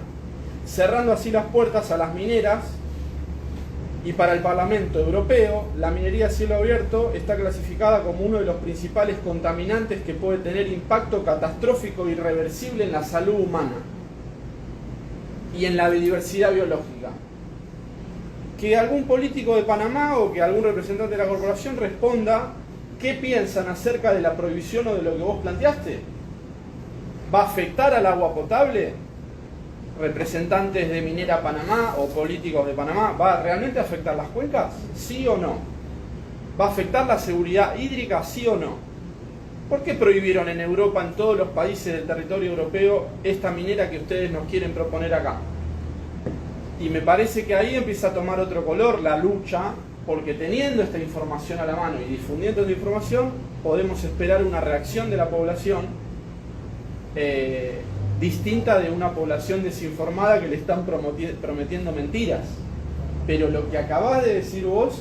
cerrando así las puertas a las mineras, y para el Parlamento Europeo la minería a cielo abierto está clasificada como uno de los principales contaminantes que puede tener impacto catastrófico e irreversible en la salud humana y en la biodiversidad biológica. Que algún político de Panamá o que algún representante de la corporación responda qué piensan acerca de la prohibición o de lo que vos planteaste. ¿Va a afectar al agua potable? ¿Representantes de Minera Panamá o políticos de Panamá? ¿Va a realmente afectar las cuencas? ¿Sí o no? ¿Va a afectar la seguridad hídrica? ¿Sí o no? ¿Por qué prohibieron en Europa, en todos los países del territorio europeo, esta minera que ustedes nos quieren proponer acá? Y me parece que ahí empieza a tomar otro color la lucha, porque teniendo esta información a la mano y difundiendo esta información, podemos esperar una reacción de la población distinta de una población desinformada que le están prometiendo mentiras. Pero lo que acabás de decir vos,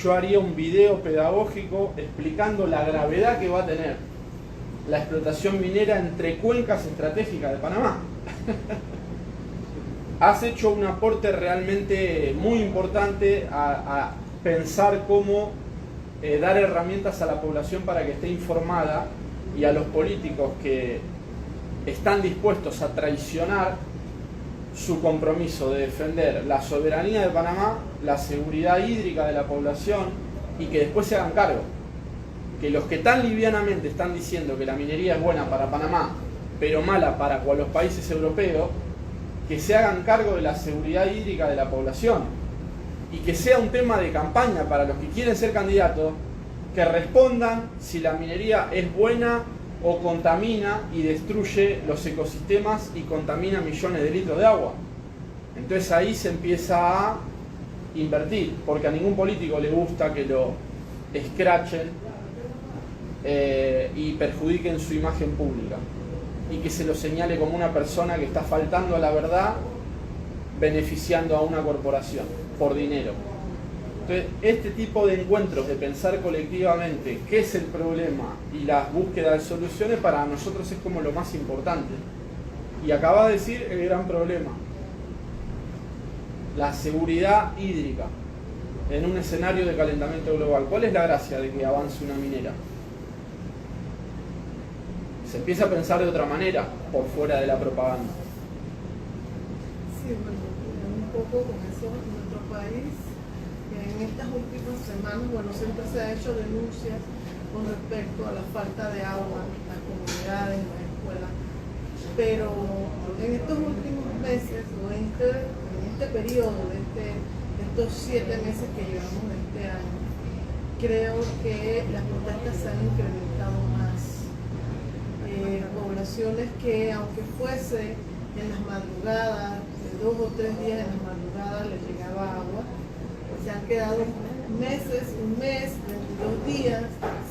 yo haría un video pedagógico explicando la gravedad que va a tener la explotación minera entre cuencas estratégicas de Panamá. Has hecho un aporte realmente muy importante a pensar cómo dar herramientas a la población para que esté informada, y a los políticos que están dispuestos a traicionar su compromiso de defender la soberanía de Panamá, la seguridad hídrica de la población, y que después se hagan cargo. Que los que tan livianamente están diciendo que la minería es buena para Panamá, pero mala para los países europeos, que se hagan cargo de la seguridad hídrica de la población, y que sea un tema de campaña para los que quieren ser candidatos, que respondan si la minería es buena o contamina y destruye los ecosistemas y contamina millones de litros de agua. Entonces ahí se empieza a invertir, porque a ningún político le gusta que lo escrachen y perjudiquen su imagen pública, y que se lo señale como una persona que está faltando a la verdad, beneficiando a una corporación por dinero. Entonces, este tipo de encuentros, de pensar colectivamente qué es el problema y la búsqueda de soluciones, para nosotros es como lo más importante. Y acabas de decir el gran problema: la seguridad hídrica en un escenario de calentamiento global. ¿Cuál es la gracia de que avance una minera? Se empieza a pensar de otra manera por fuera de la propaganda. Sí, bueno, un poco con eso en nuestro país En estas últimas semanas, bueno, siempre se ha hecho denuncias con respecto a la falta de agua en las comunidades, en las escuelas, pero en estos últimos meses o en este periodo de estos 7 meses que llevamos de este año, creo que las protestas se han incrementado más. Poblaciones que, aunque fuese en las madrugadas, de 2 o 3 días en las madrugadas les llegaba agua, se han quedado meses, un mes, 22 días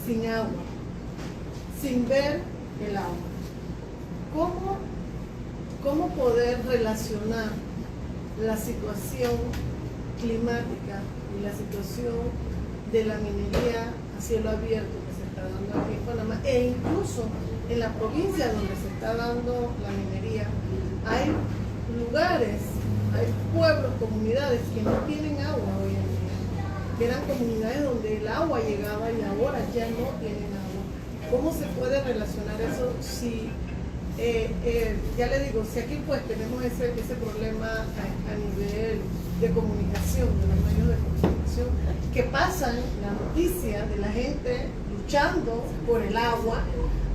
sin agua, sin ver el agua. ¿Cómo poder relacionar la situación climática y la situación de la minería a cielo abierto que se está dando aquí en Panamá, e incluso en la provincia donde se está dando la minería? Hay lugares, hay pueblos, comunidades que no tienen agua hoy en día, que eran comunidades donde el agua llegaba y ahora ya no tienen agua. ¿Cómo se puede relacionar eso si, ya le digo, si aquí pues tenemos ese problema a nivel de comunicación, de los medios de comunicación, que pasan la noticia de la gente luchando por el agua,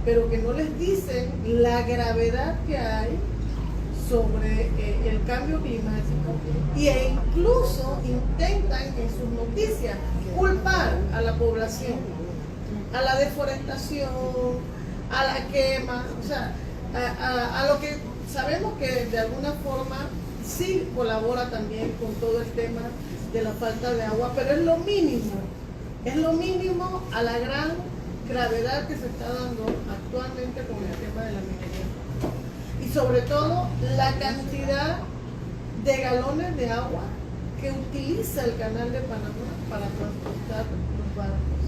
pero que no les dicen la gravedad que hay sobre el cambio climático, e incluso intentan en sus noticias culpar a la población, a la deforestación, a la quema, o sea, a lo que sabemos que de alguna forma sí colabora también con todo el tema de la falta de agua, pero es lo mínimo a la gran gravedad que se está dando actualmente con el tema de la minería. Y sobre todo la cantidad de galones de agua que utiliza el Canal de Panamá para transportar los barcos.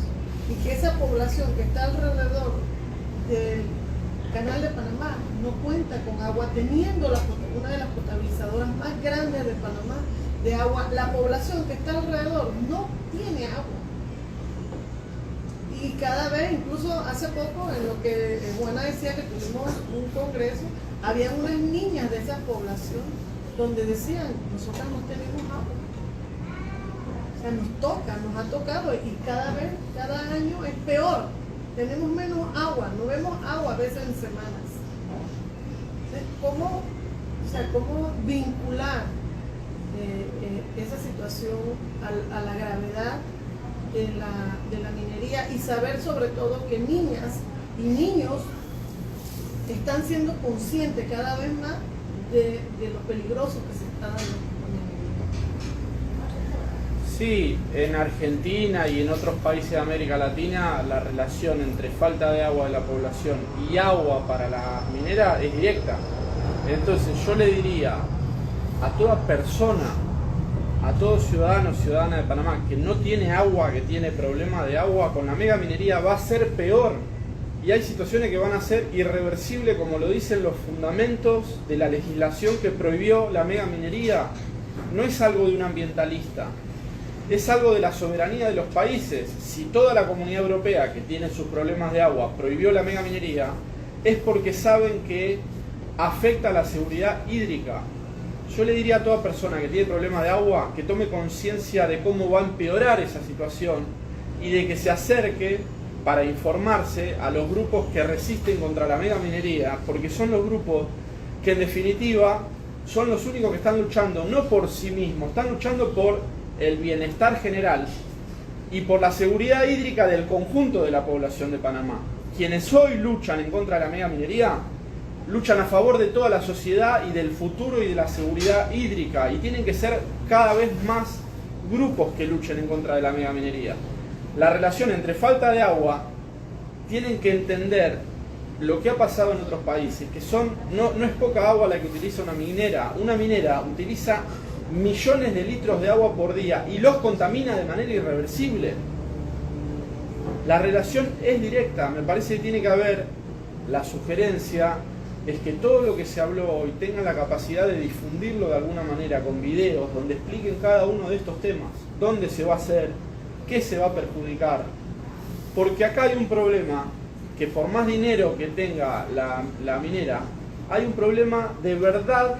Y que esa población que está alrededor del Canal de Panamá no cuenta con agua, teniendo una de las potabilizadoras más grandes de Panamá de agua. La población que está alrededor no tiene agua. Y cada vez, incluso hace poco, en lo que Juana decía que tuvimos un congreso, había unas niñas de esa población donde decían, nosotras no tenemos agua. O sea, nos ha tocado, y cada vez, cada año es peor. Tenemos menos agua, no vemos agua a veces en semanas. Entonces, ¿cómo vincular esa situación a la gravedad de la minería, y saber sobre todo que niñas y niños están siendo conscientes cada vez más de lo peligroso que se está dando con la minería? Sí, en Argentina y en otros países de América Latina la relación entre falta de agua de la población y agua para la minera es directa. Entonces yo le diría a toda persona, a todo ciudadano o ciudadana de Panamá que no tiene agua, que tiene problema de agua, con la mega minería va a ser peor. Y hay situaciones que van a ser irreversibles, como lo dicen los fundamentos de la legislación que prohibió la mega minería. No es algo de un ambientalista, es algo de la soberanía de los países. Si toda la comunidad europea que tiene sus problemas de agua prohibió la mega minería, es porque saben que afecta a la seguridad hídrica. Yo le diría a toda persona que tiene problemas de agua que tome conciencia de cómo va a empeorar esa situación y de que se acerque para informarse a los grupos que resisten contra la mega minería, porque son los grupos que en definitiva son los únicos que están luchando no por sí mismos, están luchando por el bienestar general y por la seguridad hídrica del conjunto de la población de Panamá. Quienes hoy luchan en contra de la mega minería luchan a favor de toda la sociedad y del futuro y de la seguridad hídrica, y tienen que ser cada vez más grupos que luchen en contra de la mega minería. La relación entre falta de agua, tienen que entender lo que ha pasado en otros países, que no es poca agua la que utiliza una minera. Una minera utiliza millones de litros de agua por día y los contamina de manera irreversible. La relación es directa. Me parece que tiene que haber, la sugerencia es que todo lo que se habló hoy tenga la capacidad de difundirlo de alguna manera con videos donde expliquen cada uno de estos temas, dónde se va a hacer, qué se va a perjudicar. Porque acá hay un problema, que por más dinero que tenga la minera, hay un problema de verdad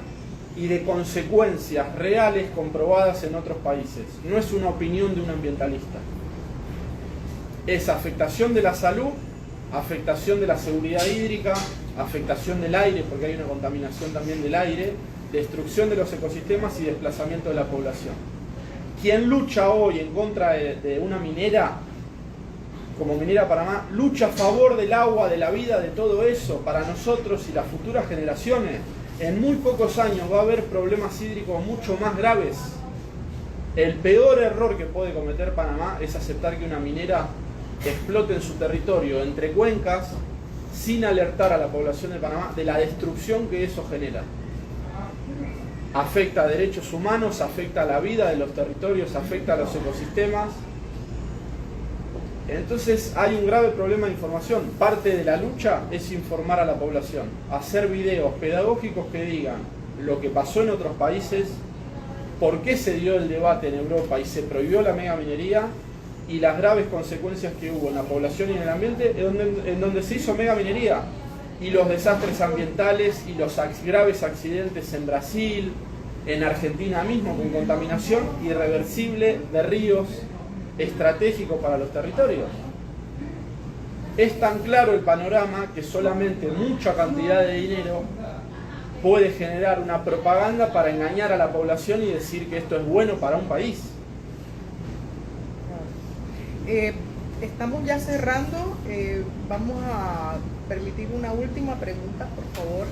y de consecuencias reales comprobadas en otros países. No es una opinión de un ambientalista. Es afectación de la salud, afectación de la seguridad hídrica, afectación del aire, porque hay una contaminación también del aire, destrucción de los ecosistemas y desplazamiento de la población. Quien lucha hoy en contra de una minera, como Minera Panamá, lucha a favor del agua, de la vida, de todo eso, para nosotros y las futuras generaciones. En muy pocos años va a haber problemas hídricos mucho más graves. El peor error que puede cometer Panamá es aceptar que una minera explote en su territorio, entre cuencas, sin alertar a la población de Panamá de la destrucción que eso genera. Afecta a derechos humanos, afecta a la vida de los territorios, afecta a los ecosistemas. Entonces hay un grave problema de información. Parte de la lucha es informar a la población, hacer videos pedagógicos que digan lo que pasó en otros países, por qué se dio el debate en Europa y se prohibió la megaminería y las graves consecuencias que hubo en la población y en el ambiente en donde se hizo megaminería, y los desastres ambientales y los graves accidentes en Brasil, en Argentina mismo, con contaminación irreversible de ríos estratégicos para los territorios. Es tan claro el panorama que solamente mucha cantidad de dinero puede generar una propaganda para engañar a la población y decir que esto es bueno para un país. Estamos ya cerrando, vamos a permitir una última pregunta, por favor.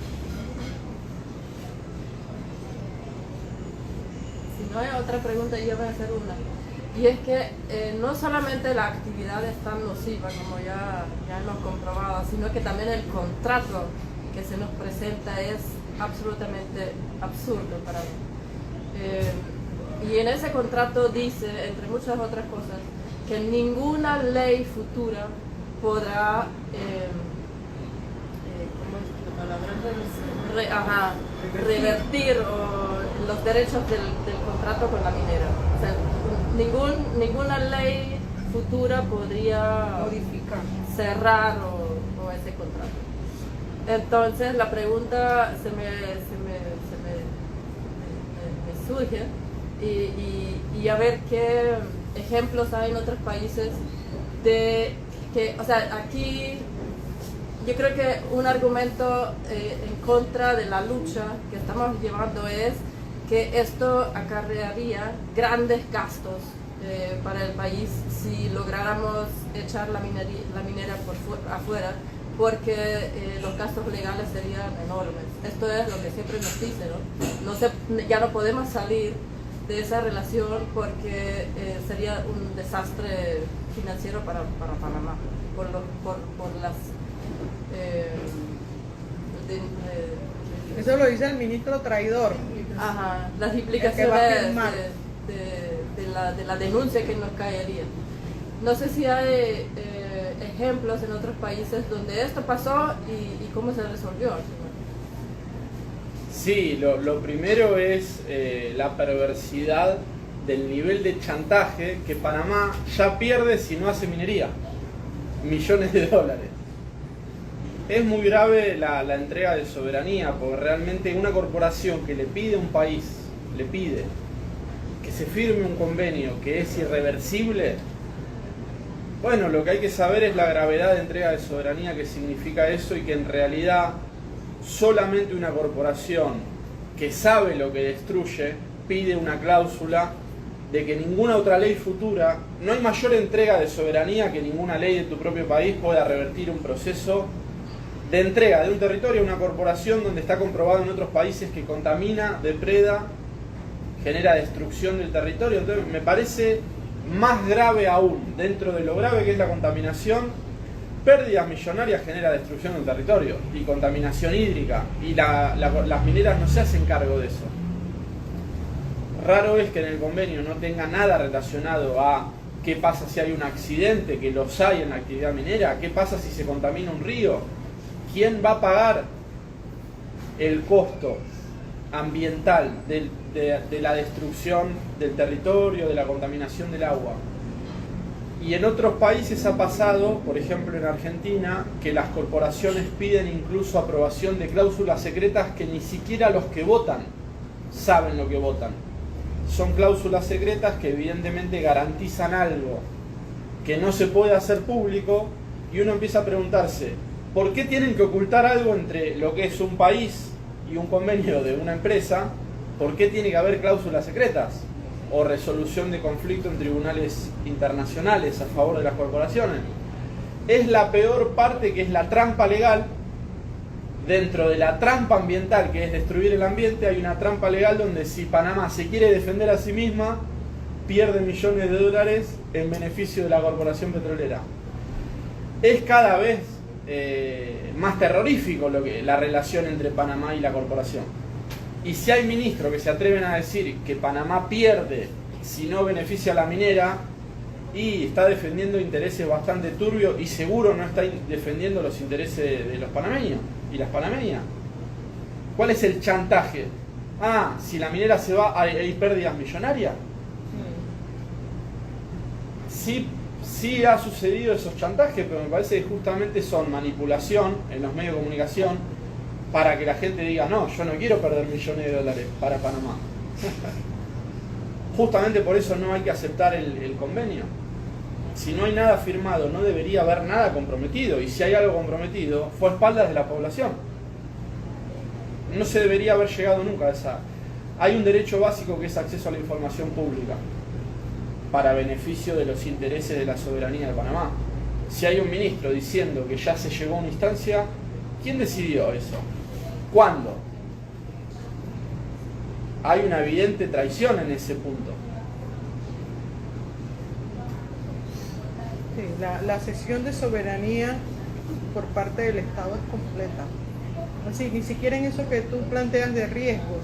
Si no hay otra pregunta, yo voy a hacer una. Y es que no solamente la actividad es tan nociva, como ya hemos comprobado, sino que también el contrato que se nos presenta es absolutamente absurdo para mí. Y en ese contrato dice, entre muchas otras cosas, que ninguna ley futura podrá ¿cómo es la palabra? Revertir los derechos del contrato con la minera. O sea, ninguna ley futura podría modificar, cerrar o ese contrato. Entonces la pregunta se me surge y a ver qué ejemplos hay en otros países de que, o sea, aquí yo creo que un argumento en contra de la lucha que estamos llevando es que esto acarrearía grandes gastos para el país si lográramos echar la minera afuera, porque los gastos legales serían enormes. Esto es lo que siempre nos dicen, ¿no? Ya no podemos salir de esa relación porque sería un desastre financiero para Panamá por las eso lo dice el ministro traidor. Ajá, las El implicaciones que va a firmar. de la denuncia que nos caería. No sé si hay ejemplos en otros países donde esto pasó y cómo se resolvió. Sí, lo primero es la perversidad del nivel de chantaje que Panamá ya pierde si no hace minería. Millones de dólares. Es muy grave la entrega de soberanía, porque realmente una corporación que le pide a un país, le pide que se firme un convenio que es irreversible, bueno, lo que hay que saber es la gravedad de entrega de soberanía que significa eso, y que en realidad solamente una corporación que sabe lo que destruye pide una cláusula de que ninguna otra ley futura, no hay mayor entrega de soberanía que ninguna ley de tu propio país pueda revertir un proceso de entrega de un territorio a una corporación donde está comprobado en otros países que contamina, depreda, genera destrucción del territorio. Entonces me parece más grave aún, dentro de lo grave que es la contaminación, pérdidas millonarias genera destrucción del territorio y contaminación hídrica, y las mineras no se hacen cargo de eso. Raro es que en el convenio no tenga nada relacionado a qué pasa si hay un accidente, que los hay en la actividad minera, qué pasa si se contamina un río, quién va a pagar el costo ambiental de la destrucción del territorio, de la contaminación del agua. Y en otros países ha pasado, por ejemplo en Argentina, que las corporaciones piden incluso aprobación de cláusulas secretas que ni siquiera los que votan saben lo que votan. Son cláusulas secretas que evidentemente garantizan algo que no se puede hacer público, y uno empieza a preguntarse, ¿por qué tienen que ocultar algo entre lo que es un país y un convenio de una empresa? ¿Por qué tiene que haber cláusulas secretas? O resolución de conflicto en tribunales internacionales a favor de las corporaciones. Es la peor parte, que es la trampa legal. Dentro de la trampa ambiental, que es destruir el ambiente, hay una trampa legal donde si Panamá se quiere defender a sí misma, pierde millones de dólares en beneficio de la corporación petrolera. Es cada vez más terrorífico la relación entre Panamá y la corporación. Y si hay ministros que se atreven a decir que Panamá pierde si no beneficia a la minera, y está defendiendo intereses bastante turbios, y seguro no está defendiendo los intereses de los panameños y las panameñas. ¿Cuál es el chantaje? Ah, si la minera se va, hay pérdidas millonarias. Sí ha sucedido esos chantajes, pero me parece que justamente son manipulación en los medios de comunicación para que la gente diga, no, yo no quiero perder millones de dólares para Panamá. Justamente por eso no hay que aceptar el convenio. Si no hay nada firmado, no debería haber nada comprometido, y si hay algo comprometido, fue a espaldas de la población. No se debería haber llegado nunca a esa. Hay un derecho básico que es acceso a la información pública, para beneficio de los intereses de la soberanía de Panamá. Si hay un ministro diciendo que ya se llegó a una instancia, ¿quién decidió eso? ¿Cuándo? Hay una evidente traición en ese punto. Sí, la cesión de soberanía por parte del Estado es completa. Así, ni siquiera en eso que tú planteas de riesgos.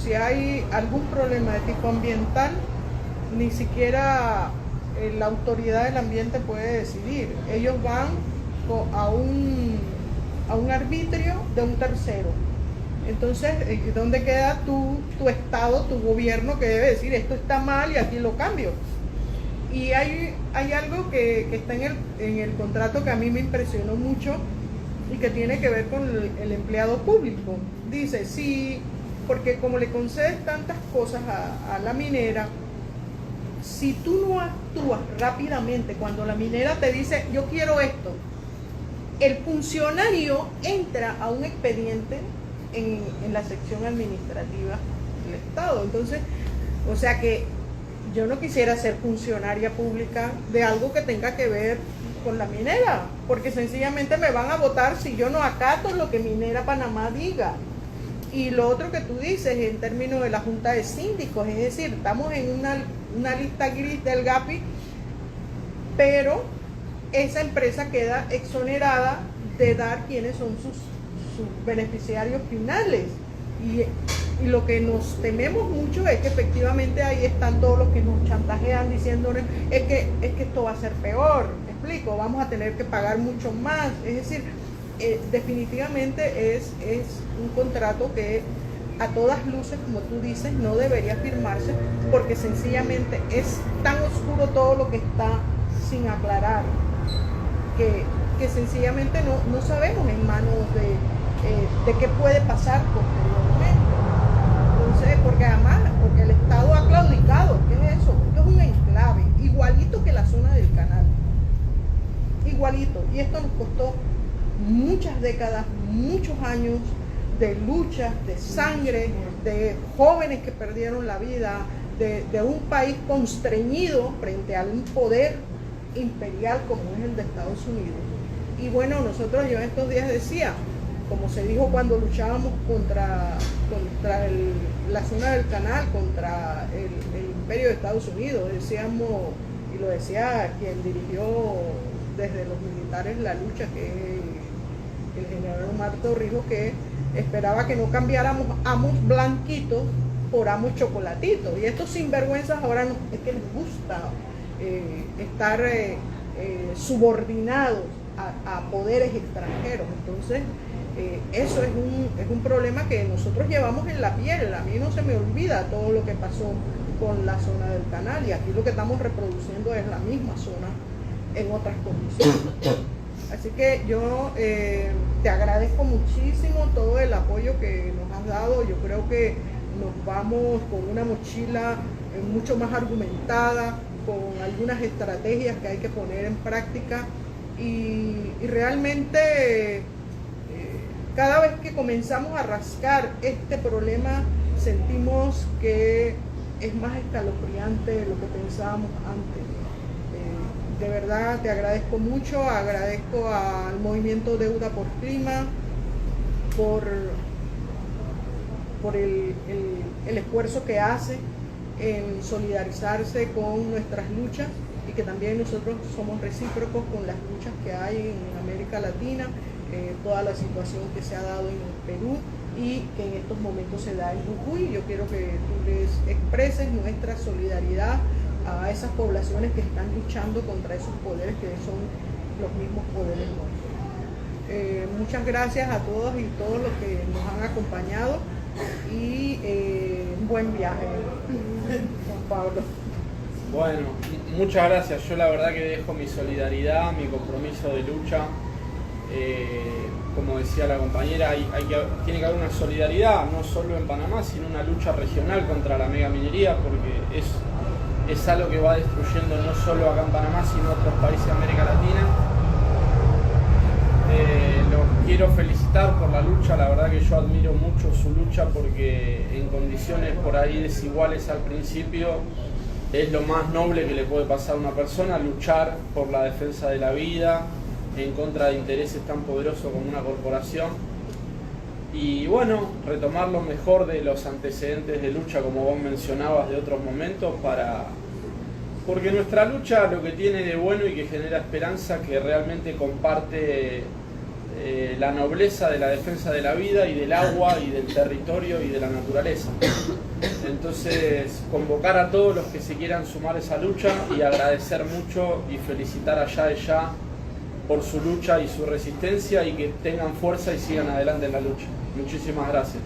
Si hay algún problema de tipo ambiental, ni siquiera la autoridad del ambiente puede decidir. Ellos van a un arbitrio de un tercero. Entonces, ¿dónde queda tu Estado, tu gobierno, que debe decir esto está mal y aquí lo cambio? Y hay algo que está en el contrato que a mí me impresionó mucho y que tiene que ver con el empleado público. Dice, sí, porque como le concedes tantas cosas a la minera, si tú no actúas rápidamente cuando la minera te dice, yo quiero esto, el funcionario entra a un expediente en la sección administrativa del Estado. Entonces, o sea que yo no quisiera ser funcionaria pública de algo que tenga que ver con la minera, porque sencillamente me van a votar si yo no acato lo que Minera Panamá diga. Y lo otro que tú dices en términos de la Junta de Síndicos, es decir, estamos en una lista gris del GAPI, pero esa empresa queda exonerada de dar quiénes son sus beneficiarios finales. Y lo que nos tememos mucho es que efectivamente ahí están todos los que nos chantajean diciéndonos es que esto va a ser peor, ¿me explico? Vamos a tener que pagar mucho más. Es decir, definitivamente es un contrato que a todas luces, como tú dices, no debería firmarse, porque sencillamente es tan oscuro todo lo que está sin aclarar que sencillamente no sabemos en manos de qué puede pasar posteriormente. Entonces, porque el Estado ha claudicado. ¿Qué es eso? Esto es un enclave, igualito que la zona del canal. Igualito. Y esto nos costó muchas décadas, muchos años de luchas, de sangre, de jóvenes que perdieron la vida, de un país constreñido frente a un poder imperial como es el de Estados Unidos. Y bueno, yo en estos días decía, como se dijo cuando luchábamos contra la zona del canal, contra el imperio de Estados Unidos, decíamos, y lo decía quien dirigió desde los militares la lucha, que es el general Omar Torrijos, que esperaba que no cambiáramos amos blanquitos por amos chocolatitos. Y estos sinvergüenzas ahora es que les gusta estar subordinados a poderes extranjeros. Entonces, eso es un problema que nosotros llevamos en la piel. A mí no se me olvida todo lo que pasó con la zona del canal, y aquí lo que estamos reproduciendo es la misma zona en otras condiciones. Así que yo te agradezco muchísimo todo el apoyo que nos has dado. Yo creo que nos vamos con una mochila mucho más argumentada, con algunas estrategias que hay que poner en práctica y realmente cada vez que comenzamos a rascar este problema sentimos que es más escalofriante de lo que pensábamos antes. De verdad te agradezco mucho, agradezco al movimiento Deuda por Clima por el esfuerzo que hace en solidarizarse con nuestras luchas y que también nosotros somos recíprocos con las luchas que hay en América Latina, toda la situación que se ha dado en Perú y que en estos momentos se da en Jujuy. Yo quiero que tú les expreses nuestra solidaridad a esas poblaciones que están luchando contra esos poderes que son los mismos poderes nuestros. Muchas gracias a todos y todos los que nos han acompañado y buen viaje, Juan Pablo. Bueno, muchas gracias. Yo la verdad que dejo mi solidaridad, mi compromiso de lucha. Como decía la compañera, tiene que haber una solidaridad, no solo en Panamá, sino una lucha regional contra la megaminería, porque es algo que va destruyendo no solo acá en Panamá, sino en otros países de América Latina. Los quiero felicitar por la lucha, la verdad que yo admiro mucho su lucha porque en condiciones por ahí desiguales al principio es lo más noble que le puede pasar a una persona, luchar por la defensa de la vida en contra de intereses tan poderosos como una corporación y bueno, retomar lo mejor de los antecedentes de lucha como vos mencionabas de otros momentos porque nuestra lucha lo que tiene de bueno y que genera esperanza que realmente comparte la nobleza de la defensa de la vida y del agua y del territorio y de la naturaleza. Entonces, convocar a todos los que se quieran sumar a esa lucha y agradecer mucho y felicitar a Ya de Ya por su lucha y su resistencia y que tengan fuerza y sigan adelante en la lucha. Muchísimas gracias.